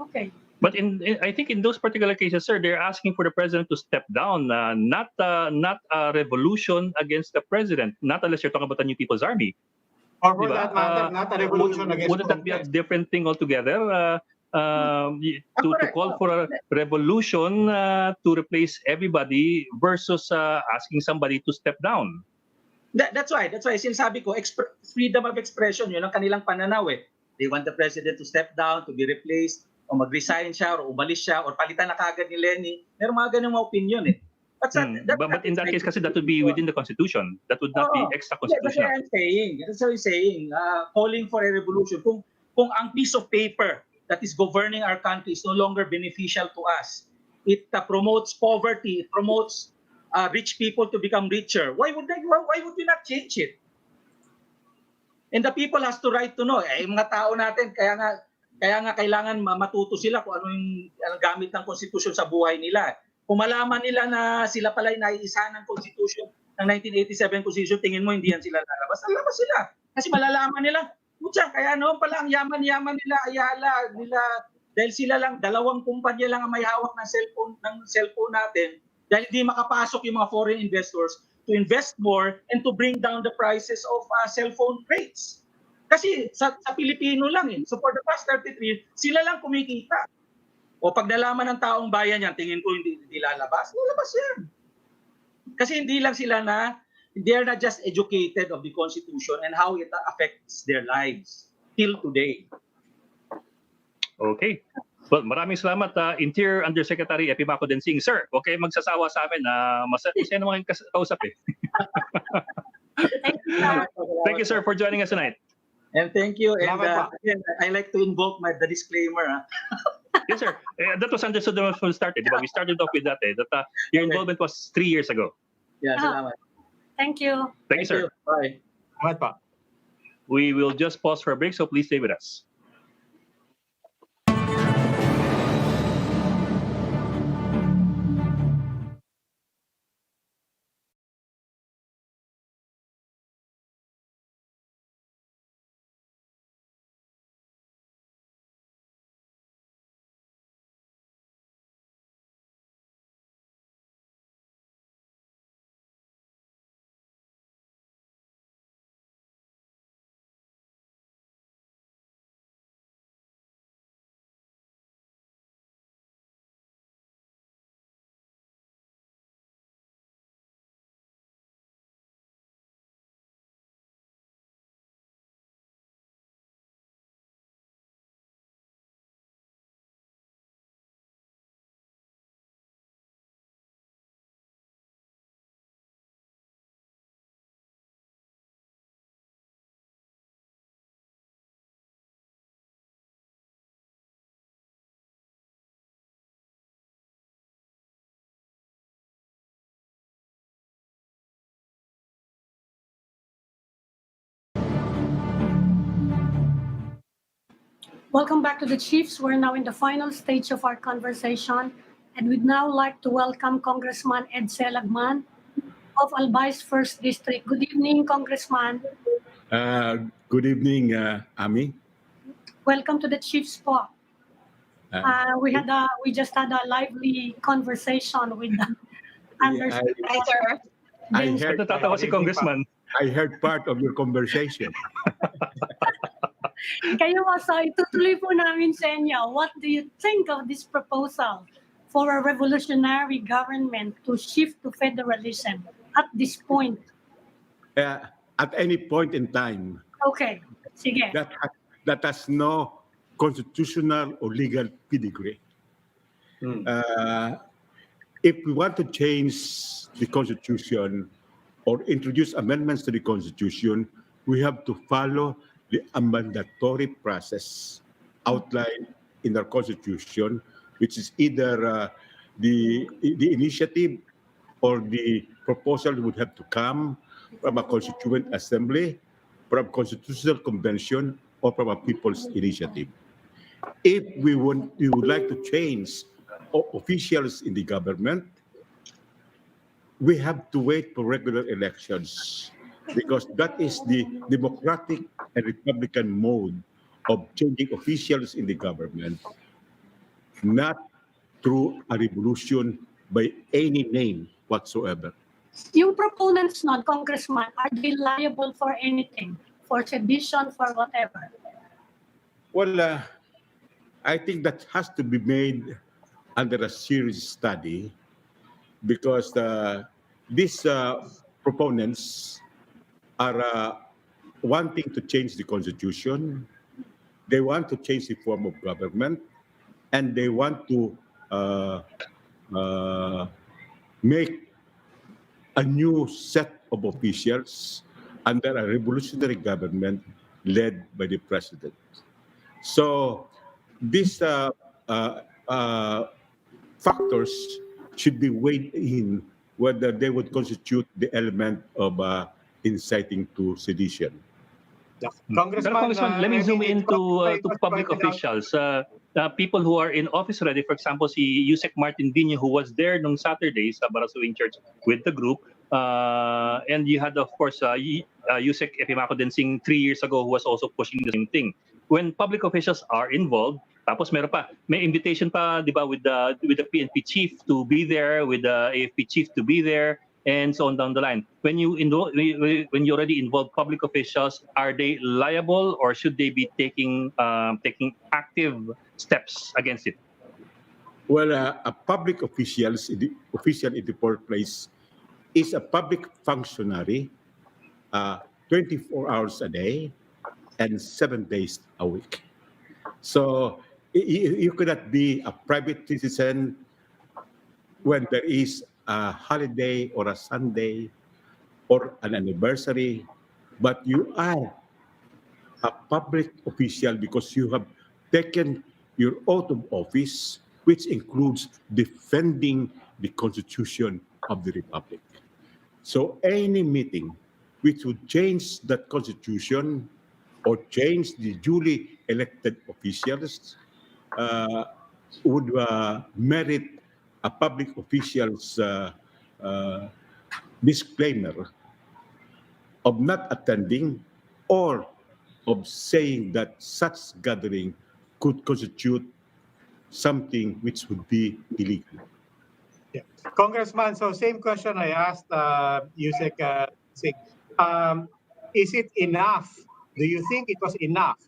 Okay. But I think in those particular cases, sir, they're asking for the president to step down, not a revolution against the president, not unless you're talking about the New People's Army. Or for that matter, not a revolution against wouldn't that be a different thing altogether? To call for a revolution to replace everybody versus asking somebody to step down. That's why sinasabi ko, freedom of expression, yun ang kanilang pananaw eh. They want the president to step down, to be replaced, o mag-resign siya, or umalis siya, or palitan na kagad ni Leni. Meron mga ganung mga opinion eh. But in that case, kasi that would be within the Constitution. That would not be extra constitutional. That's what I'm saying. Calling for a revolution. Kung ang piece of paper that is governing our country is no longer beneficial to us, it promotes poverty, it promotes rich people to become richer. Why would we not change it? And the people has the right to know. Yung mga tao natin, kaya nga kailangan matuto sila kung ano yung gamit ng konstitusyon sa buhay nila. Kung malaman nila na sila pala'y naiisa ng Constitution, ng 1987 Constitution, tingin mo hindi yan sila lalabas. Lalabas sila. Kasi malalaman nila, kaya noon pala ang yaman-yaman nila, Ayala, dahil sila lang, 2 kumpanya lang ang may hawak ng cellphone natin, dahil hindi makapasok yung mga foreign investors to invest more and to bring down the prices of cellphone rates. Kasi sa Pilipino lang eh. So for the past 33 years, sila lang kumikita. O pag nalaman ng taong bayan yan, tingin ko hindi lalabas. Lalabas yan. Kasi hindi lang sila they're not just educated of the Constitution and how it affects their lives till today. Okay. Well, maraming salamat, Interior Undersecretary Epimaco Densing. Sir, okay magsasawa sa amin. Masaya naman kayong kausap eh. Thank you, sir, for joining us tonight. And thank you. And again, I like to invoke the disclaimer. Yes, sir. That was understood when we started. We started off with that. That your involvement was 3 years ago. Yeah, salamat. Thank you. Thank you, sir. Bye. Salamat pa. We will just pause for a break, so please stay with us. Welcome back to the Chiefs. We're now in the final stage of our conversation, and we'd now like to welcome Congressman Edcel Lagman of Albay's 1st District. Good evening, Congressman. Good evening, Ami. Welcome to the Chiefs po. We just had a lively conversation with Anders. Hi, sir. I heard, Natatawa si Congressman. I heard part of your conversation. Kayo so itutuloy po namin sa inyo. What do you think of this proposal for a revolutionary government to shift to federalism at this point? At any point in time, Okay, sige. that has no constitutional or legal pedigree. If we want to change the Constitution or introduce amendments to the Constitution, we have to follow the mandatory process outlined in our Constitution, which is either the initiative or the proposal would have to come from a Constituent Assembly, from Constitutional Convention, or from a People's Initiative. If we would like to change officials in the government, we have to wait for regular elections, because that is the democratic and republican mode of changing officials in the government, not through a revolution by any name whatsoever. Yung proponents nun, Congressman, are they liable for anything? For sedition, for whatever? Well, I think that has to be made under a serious study, because these proponents are wanting to change the Constitution. They want to change the form of government, and they want to make a new set of officials under a revolutionary government led by the president. So these factors should be weighed in whether they would constitute the element of inciting to sedition. Congressman, let me zoom into to public officials. People who are in office already, for example, si Usec Martin Vino, who was there nung Saturday sa Barasuing Church with the group. And you had, of course, Usec Epimaco Densing 3 years ago, who was also pushing the same thing. When public officials are involved, tapos may invitation pa, di ba, with the PNP chief to be there, with the AFP chief to be there, and so on down the line. When you already involve public officials, are they liable, or should they be taking active steps against it? Well, a public official in the first place is a public functionary 24 hours a day and 7 days a week. So you cannot be a private citizen when there is a holiday or a Sunday or an anniversary, but you are a public official because you have taken your oath of office, which includes defending the Constitution of the Republic. So any meeting which would change that Constitution or change the duly elected officials would merit a public official's disclaimer of not attending or of saying that such gathering could constitute something which would be illegal. Yeah. Congressman, so same question I asked Usec Singh. Is it enough? Do you think it was enough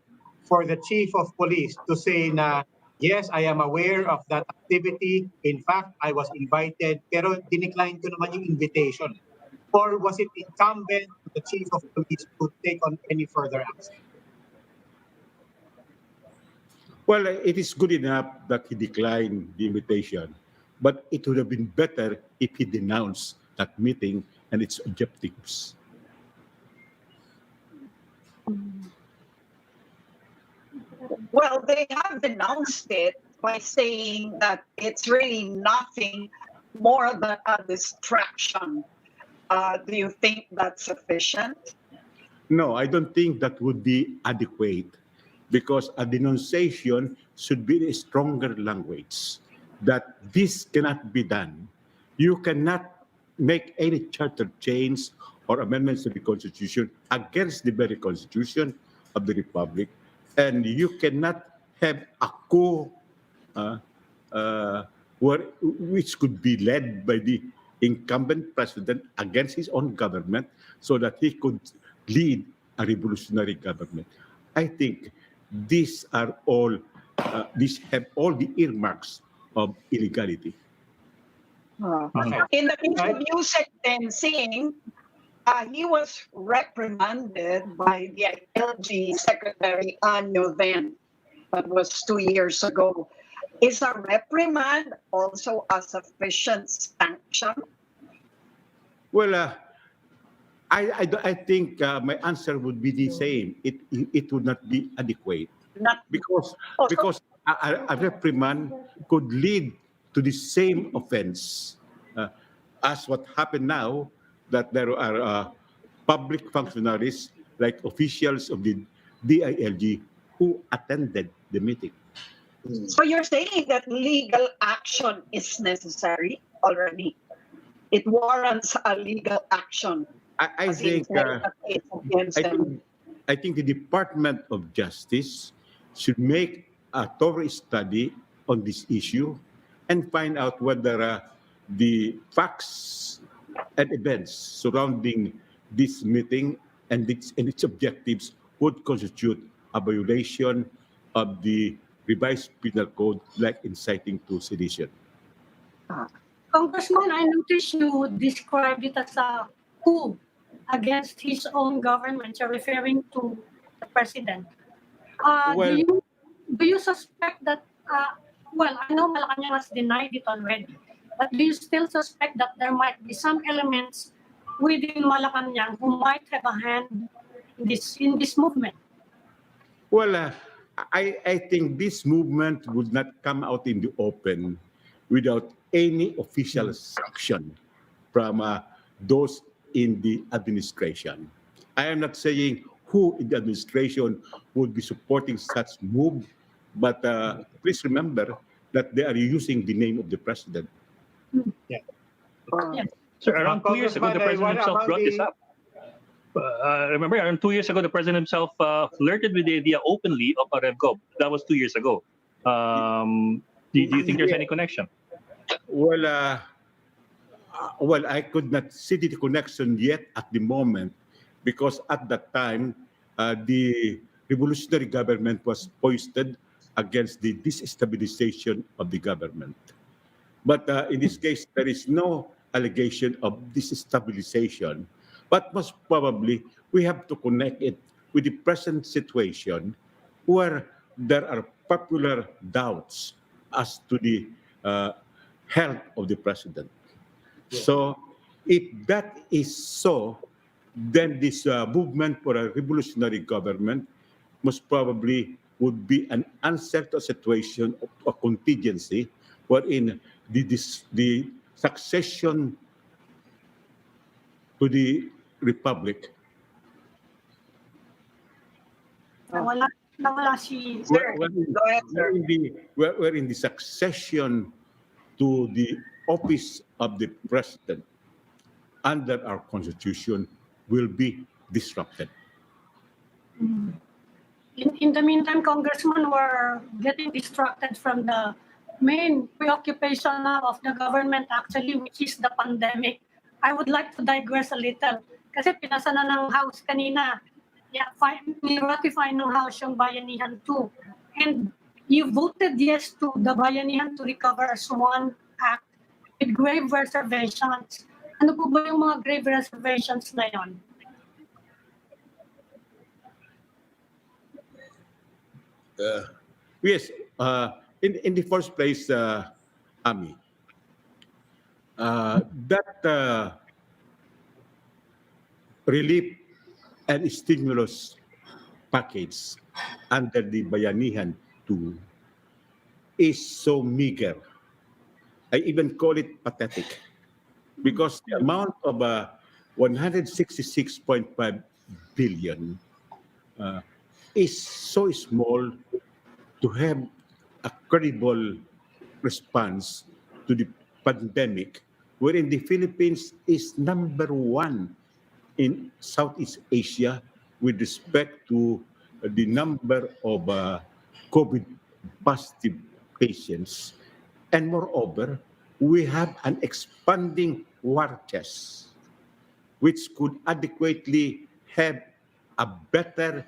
for the chief of police to say na, yes, I am aware of that activity. In fact, I was invited, pero dinecline ko naman yung invitation? Or was it incumbent to the chief of police to take on any further action? Well, it is good enough that he declined the invitation, but it would have been better if he denounced that meeting and its objectives. Well, they have denounced it by saying that it's really nothing more than a distraction. Do you think that's sufficient? No, I don't think that would be adequate, because a denunciation should be in a stronger language that this cannot be done. You cannot make any charter change or amendments to the Constitution against the very Constitution of the Republic, and you cannot have a coup which could be led by the incumbent president against his own government so that he could lead a revolutionary government. I think these have all the earmarks of illegality. In the case of Usec Densing, he was reprimanded by the DILG Secretary Anyo then. That was 2 years ago. Is a reprimand also a sufficient sanction? Well, I think my answer would be the same. It would not be adequate Not because a reprimand could lead to the same offense as what happened now, that there are public functionaries like officials of the DILG who attended the meeting. So you're saying that legal action is necessary already? It warrants a legal action. I as in think a case against them. I think the Department of Justice should make a thorough study on this issue and find out whether the facts and events surrounding this meeting and its objectives would constitute a violation of the revised penal code, like inciting to sedition. Congressman, I noticed you described it as a coup against his own government. You're referring to the president. Well- do you suspect that, well, I know Malacanang has denied it already, but do you still suspect that there might be some elements within Malacanang who might have a hand in this movement? Well, I think this movement would not come out in the open without any official sanction from those in the administration. I am not saying who in the administration would be supporting such move, but please remember that they are using the name of the president. Yes. Sir, around 2 years ago, the president himself brought this up. Remember, around 2 years ago, the president himself flirted with the idea openly of a RevGov. That was 2 years ago. Do you think there's any connection? Well, I could not see the connection yet at the moment, because at that time, the revolutionary government was foisted against the destabilization of the government. But in this case, there is no allegation of destabilization. But most probably, we have to connect it with the present situation where there are popular doubts as to the health of the president. So if that is so, then this movement for a revolutionary government most probably would be an uncertain situation of a contingency wherein the succession to the republic Nawala si... Sir, go ahead, sir. wherein the succession to the office of the president under our constitution will be disrupted. In the meantime, Congressman, we're getting distracted from the main preoccupation now of the government actually, which is the pandemic. I would like to digress a little. Kasi pinasa na ng House kanina. Yeah, ni-ratify ng House yung Bayanihan 2. And you voted yes to the Bayanihan to Recover as one act with grave reservations. Ano po ba yung mga grave reservations na yon? Yes, in the first place, Ami, that relief and stimulus package under the Bayanihan 2 is so meager. I even call it pathetic, because the amount of 166.5 billion is so small to have a credible response to the pandemic, wherein the Philippines is number one in Southeast Asia with respect to the number of COVID positive patients. And moreover, we have an expanding war chest, which could adequately have a better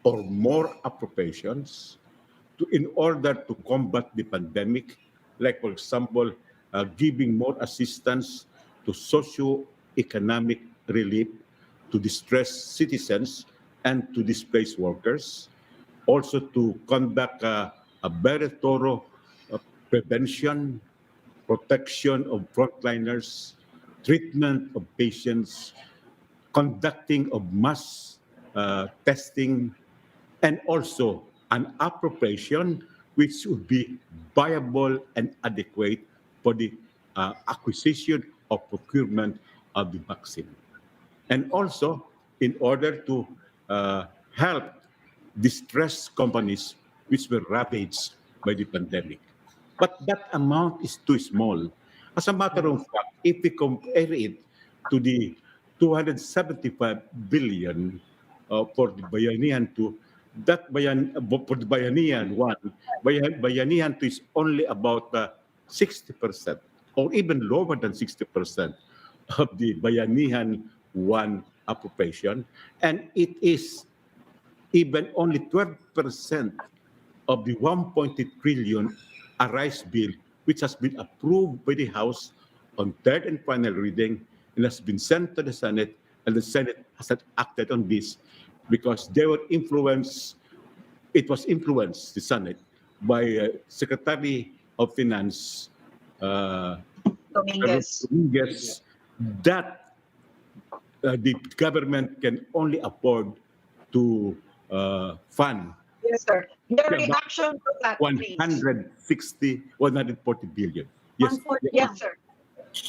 or more appropriations in order to combat the pandemic, like, for example, giving more assistance to socio-economic relief to distressed citizens and to displaced workers, also to conduct a very thorough prevention, protection of frontliners, treatment of patients, conducting of mass testing, and also an appropriation which would be viable and adequate for the acquisition or procurement of the vaccine. And also, in order to help distressed companies which were ravaged by the pandemic. But that amount is too small. As a matter of fact, if we compare it to the 275 billion for the Bayanihan 2, for the Bayanihan 1, Bayanihan 2 is only about 60% or even lower than 60% of the Bayanihan 1 appropriation. And it is even only 12% of the 1.8 trillion Arise bill, which has been approved by the House on third and final reading and has been sent to the Senate, and the Senate has not acted on this because they were influenced, it was influenced, the Senate, by Secretary of Finance Dominguez. that the government can only afford to fund Yes, sir. Your reaction to that, please. 140 billion. Yes. Yes, sir.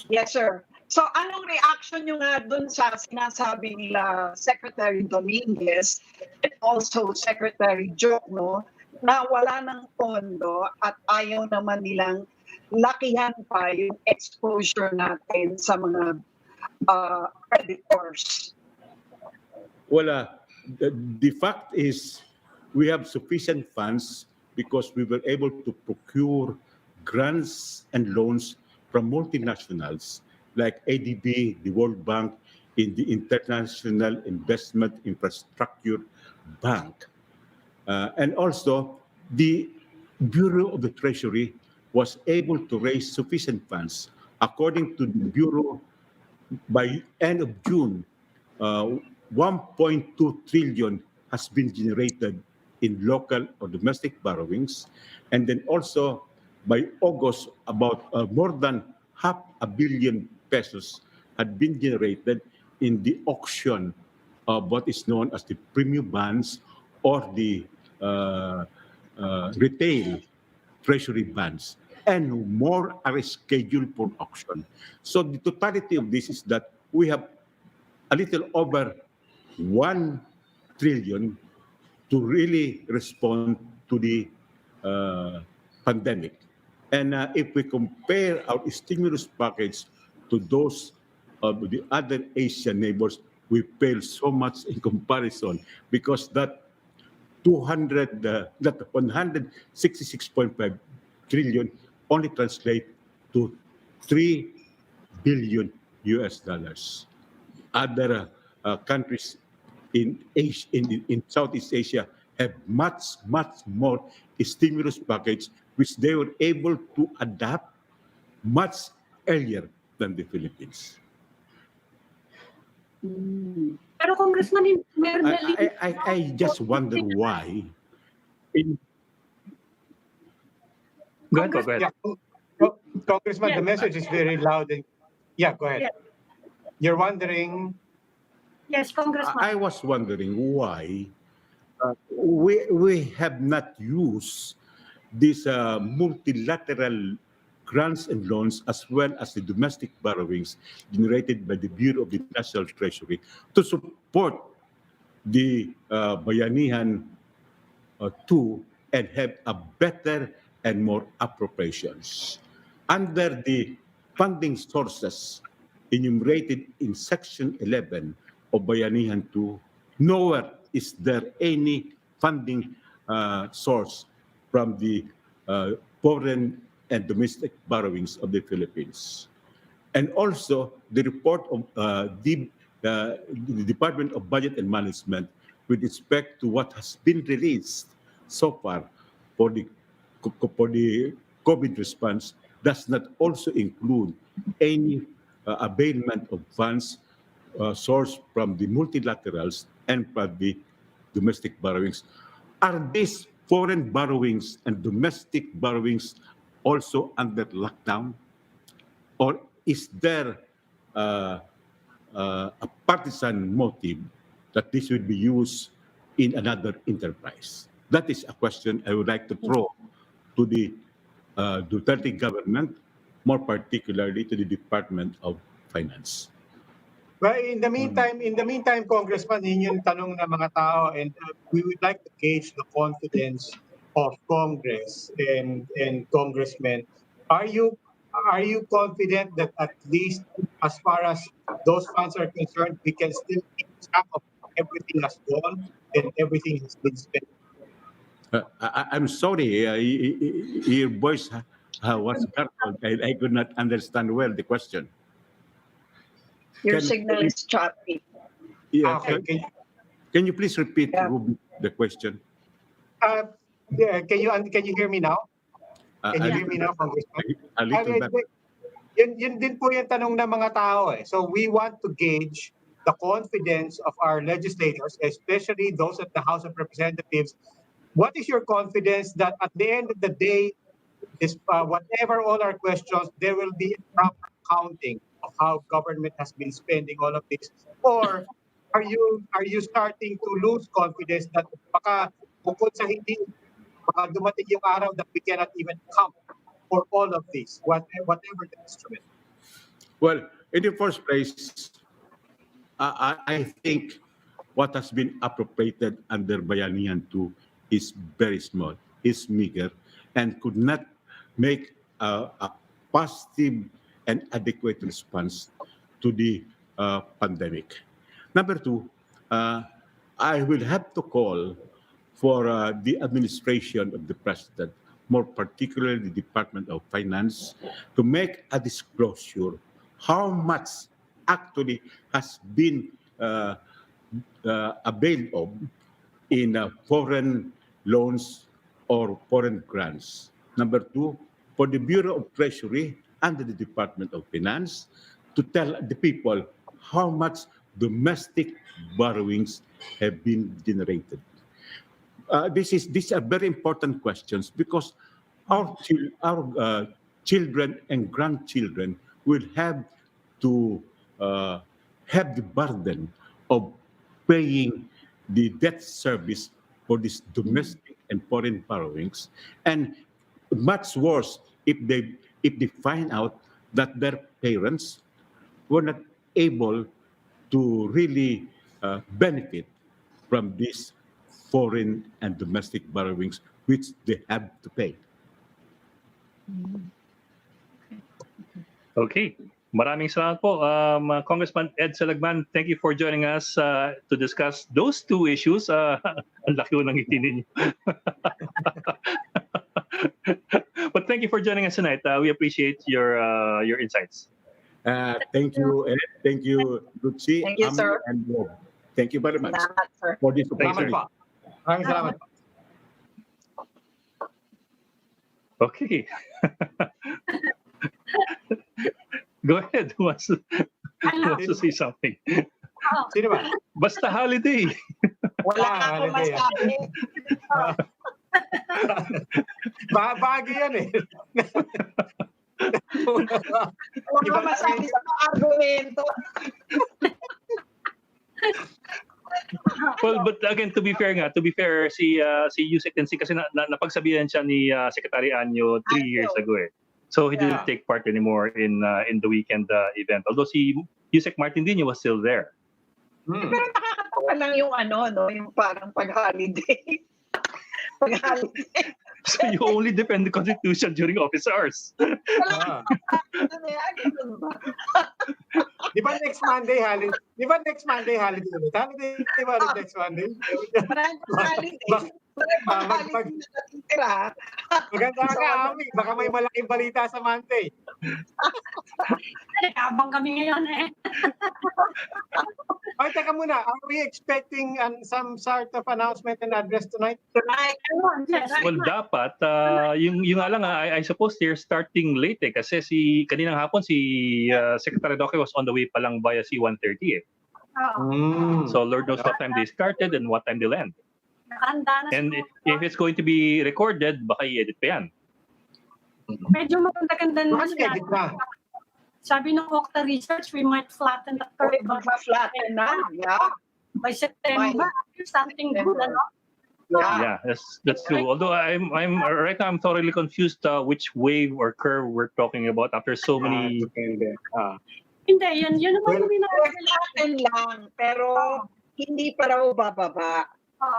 Yes, sir. So anong reaction nyo nga dun sa sinasabi nila Secretary Dominguez and also Secretary Jokno na wala ng pondo at ayaw naman nilang lakihan pa yung exposure natin sa mga creditors? Well, the fact is we have sufficient funds because we were able to procure grants and loans from multinationals like ADB, the World Bank, in the International Investment Infrastructure Bank. And also, the Bureau of the Treasury was able to raise sufficient funds. According to the Bureau, by end of June, 1.2 trillion has been generated in local or domestic borrowings. And then also, by August, about more than $500 million pesos had been generated in the auction of what is known as the premium bonds or the retail treasury bonds. And more are scheduled for auction. So the totality of this is that we have a little over 1 trillion to really respond to the pandemic. And if we compare our stimulus package to those of the other Asian neighbors, we fail so much in comparison because that 166.5 trillion only translate to 3 billion US dollars. Other countries in Southeast Asia have much more stimulus package which they were able to adapt much earlier than the Philippines. Pero Congressman, meron na I just wonder why. Go ahead. Yeah. Congressman, the message is very loud. Yeah, go ahead. Yeah. You're wondering. Yes, Congressman. I was wondering why we have not used these multilateral grants and loans as well as the domestic borrowings generated by the Bureau of the National Treasury to support the Bayanihan 2 and have a better and more appropriations. Under the funding sources enumerated in Section 11 of Bayanihan 2, nowhere is there any funding source from the foreign and domestic borrowings of the Philippines. And also, the report of the Department of Budget and Management with respect to what has been released so far for the COVID response does not also include any availment of funds sourced from the multilaterals and from the domestic borrowings. Are these foreign borrowings and domestic borrowings also under lockdown? Or is there a partisan motive that this would be used in another enterprise? That is a question I would like to throw to the Duterte government, more particularly to the Department of Finance. Well, in the meantime, Congressman, yun yung tanong ng mga tao, and we would like to gauge the confidence of Congress and congressmen. Are you confident that at least as far as those funds are concerned, we can still keep track of everything has gone and everything has been spent? I'm sorry, your voice was garbled. I could not understand well the question. Your Can- signal is choppy. Yeah, Okay. can you please repeat Yeah. Ruby, the question? Yeah, can you hear me now? Can you hear me now, Congressman? A little bit. Yun din po yung tanong ng mga tao eh. So we want to gauge the confidence of our legislators, especially those at the House of Representatives. What is your confidence that at the end of the day, whatever all our questions, there will be a proper counting of how government has been spending all of this? Or are you starting to lose confidence that baka bukod sa hindi, baka dumating yung araw that we cannot even count for all of this, whatever the instrument? Well, in the first place, I think what has been appropriated under Bayanihan 2 is very small, is meager, and could not make a positive and adequate response to the pandemic. Number two, I will have to call for the administration of the president, more particularly the Department of Finance, to make a disclosure how much actually has been availed of in foreign loans or foreign grants. Number two, for the Bureau of Treasury under the Department of Finance to tell the people how much domestic borrowings have been generated. These are very important questions because our children and grandchildren will have to have the burden of paying the debt service for these domestic and foreign borrowings, and much worse if they find out that their parents were not able to really benefit from these foreign and domestic borrowings which they have to pay. Okay. Maraming salamat po, Congressman Edcel Lagman. Thank you for joining us to discuss those two issues. Ang laki ng ngiti ninyo. But thank you for joining us tonight. We appreciate your insights. Thank you, Ed. Thank you, Lucy. Thank you, Ami, sir. and Bob. Thank you very much Salamat, sir. for this Thanks, sir. opportunity. Maraming salamat po. Okay. Go ahead. Who wants to say something? Sino ba? Basta holiday. Wala na akong holiday, masabi. Bagay yan eh. Wala akong masabi sa mga argumento. Well, but again, to be fair, si Usec Densing kasi napagsabihan siya ni Secretary Anyo 3 years ago eh. So he didn't take part anymore in the weekend event. Although si Usec Martin Dino was still there. Pero nakakatawa lang yung ano, no, yung parang pag-holiday. Pag-holiday. So you only defend the Constitution during office hours. Ah. Ano yan? Ganun ba? Di ba next Monday holiday? Di ba next Monday holiday ulit? Holiday di ba ulit next Monday? Maraming holiday. Maraming holiday na natitira. Maganda ka, Ami. Baka may malaking balita sa Monday. Abang kami ngayon eh. Ay, teka muna. Are we expecting some sort of announcement and address tonight? Tonight, Yes. Well, dapat, yung nga lang, I suppose they're starting late eh. Kasi kaninang hapon, Secretary Doke was on the way pa lang via C-130 eh. Oo. So Lord knows what time they started and what time they'll end. Nakahanda na And siguro. if it's going to be recorded, baka i-edit pa yan. Medyo maganda-ganda naman Mas edit na. Sabi ng Okta Research, we might flatten the curve magpa-flatten na. Yeah. by September. Something good, ano? Yeah, that's true. Although I'm right now I'm thoroughly confused which wave or curve we're talking about after so many. Depende. Hindi, yun naman Well, yung Flatten lang, pero hindi pa raw bababa.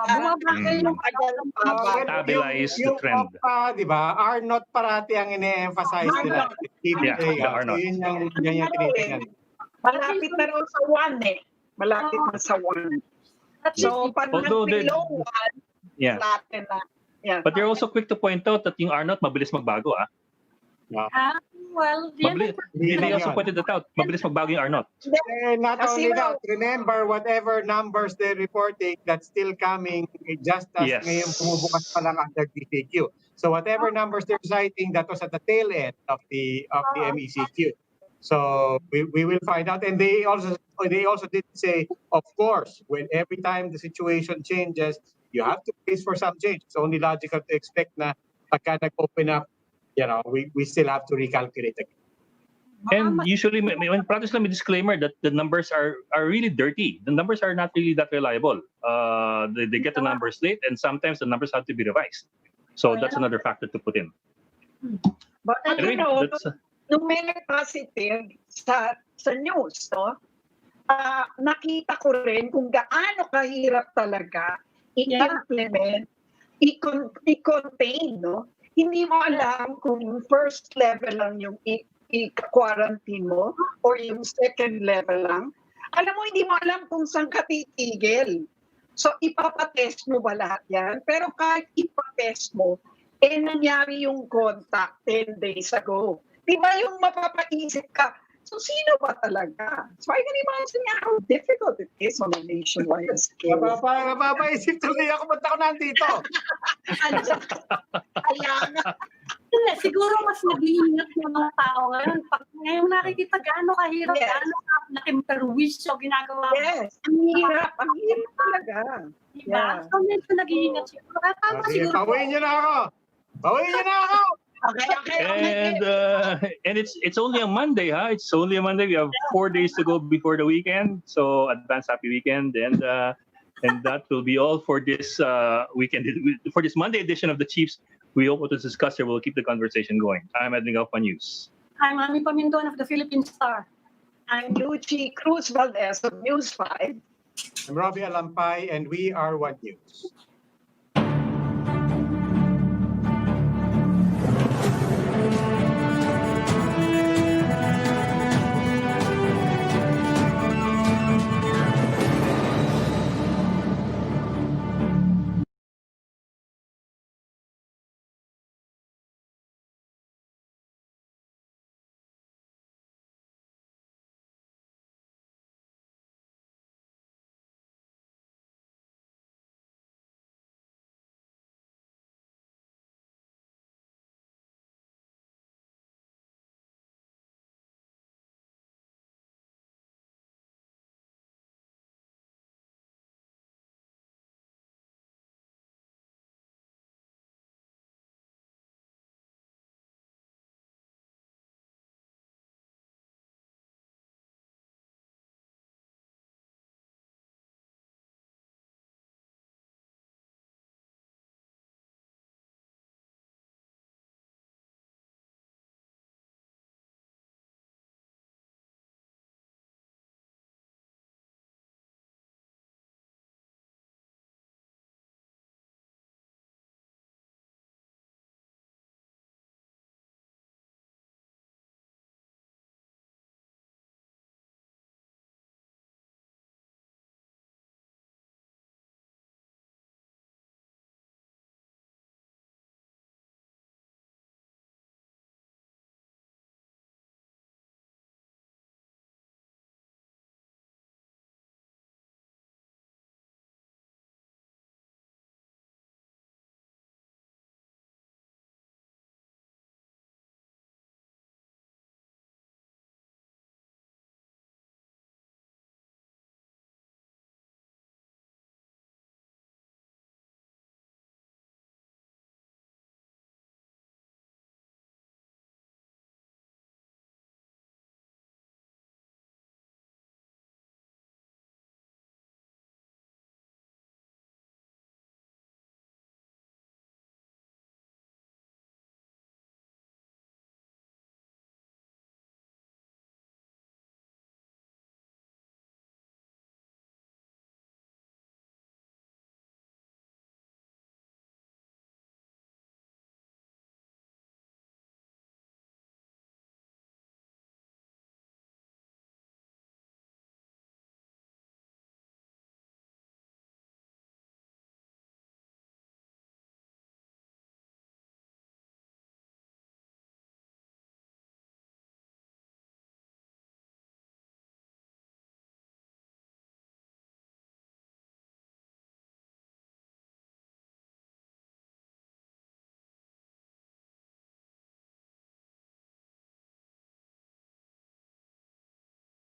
bumabagay yung Stabilize the trend. Di ba? Are not parati ang ine-emphasize nila. Yeah, the are not. Yun yung tinitingnan. Malapit na raw sa 1 eh. Malapit na sa 1. So, pag Although below 1, Yeah, flatten na. Yeah. but they're also quick to point out that yung are not mabilis magbago ah. well, They also pointed that out. Mabilis magbago yung are not. Not Kasi only that, remember whatever numbers they're reporting, that's still coming just as Yes. ngayon bumubukas pa lang ang DPQ. So whatever numbers they're citing, that was at the tail end of the MECQ. So we will find out. And they also did say, of course, when every time the situation changes, you have to face for some change. It's only logical to expect na pagka nag-open up, we still have to recalculate again. And usually, when practice lang may disclaimer that the numbers are really dirty. The numbers are not really that reliable. They get the numbers late, and sometimes the numbers have to be revised. So that's another factor to put in. But Anyway, that's, nung may positive sa news, no? Nakita ko rin kung gaano kahirap talaga i-implement, i-contain, no? Hindi mo alam kung yung first level lang yung i-quarantine mo or yung second level lang. Alam mo, hindi mo alam kung saan ka titigil. So, ipapatest mo ba lahat yan? Pero kahit ipatest mo, nangyari yung contact 10 days ago. Di ba yung mapapaisip ka, so sino ba talaga? So I can imagine how difficult it is on a nationwide scale. Napapaisip tuloy ako, ba't ako nandito? Kaya nga. Hindi, siguro mas nag-iingat yung mga tao ngayon. Pag ngayon nakikita gaano kahirap, gaano laking perwisyo ginagawa mo. Yes, ang hirap talaga. Diba? So medyo nag-iingat siguro. Kaya tama siguro. Bawiin niyo na ako! Okay. and it's only a Monday, huh? It's only a Monday. We have 4 days to go before the weekend. So advance happy weekend, and that will be all for this weekend. For this Monday edition of the Chiefs, we hope to discuss here. We'll keep the conversation going. I'm Edling Alpha News. I'm Ami Pamindon of the Philippine Star. I'm Lucy Cruz Valdez of News 5. I'm Robbie Alampay, and we are One News.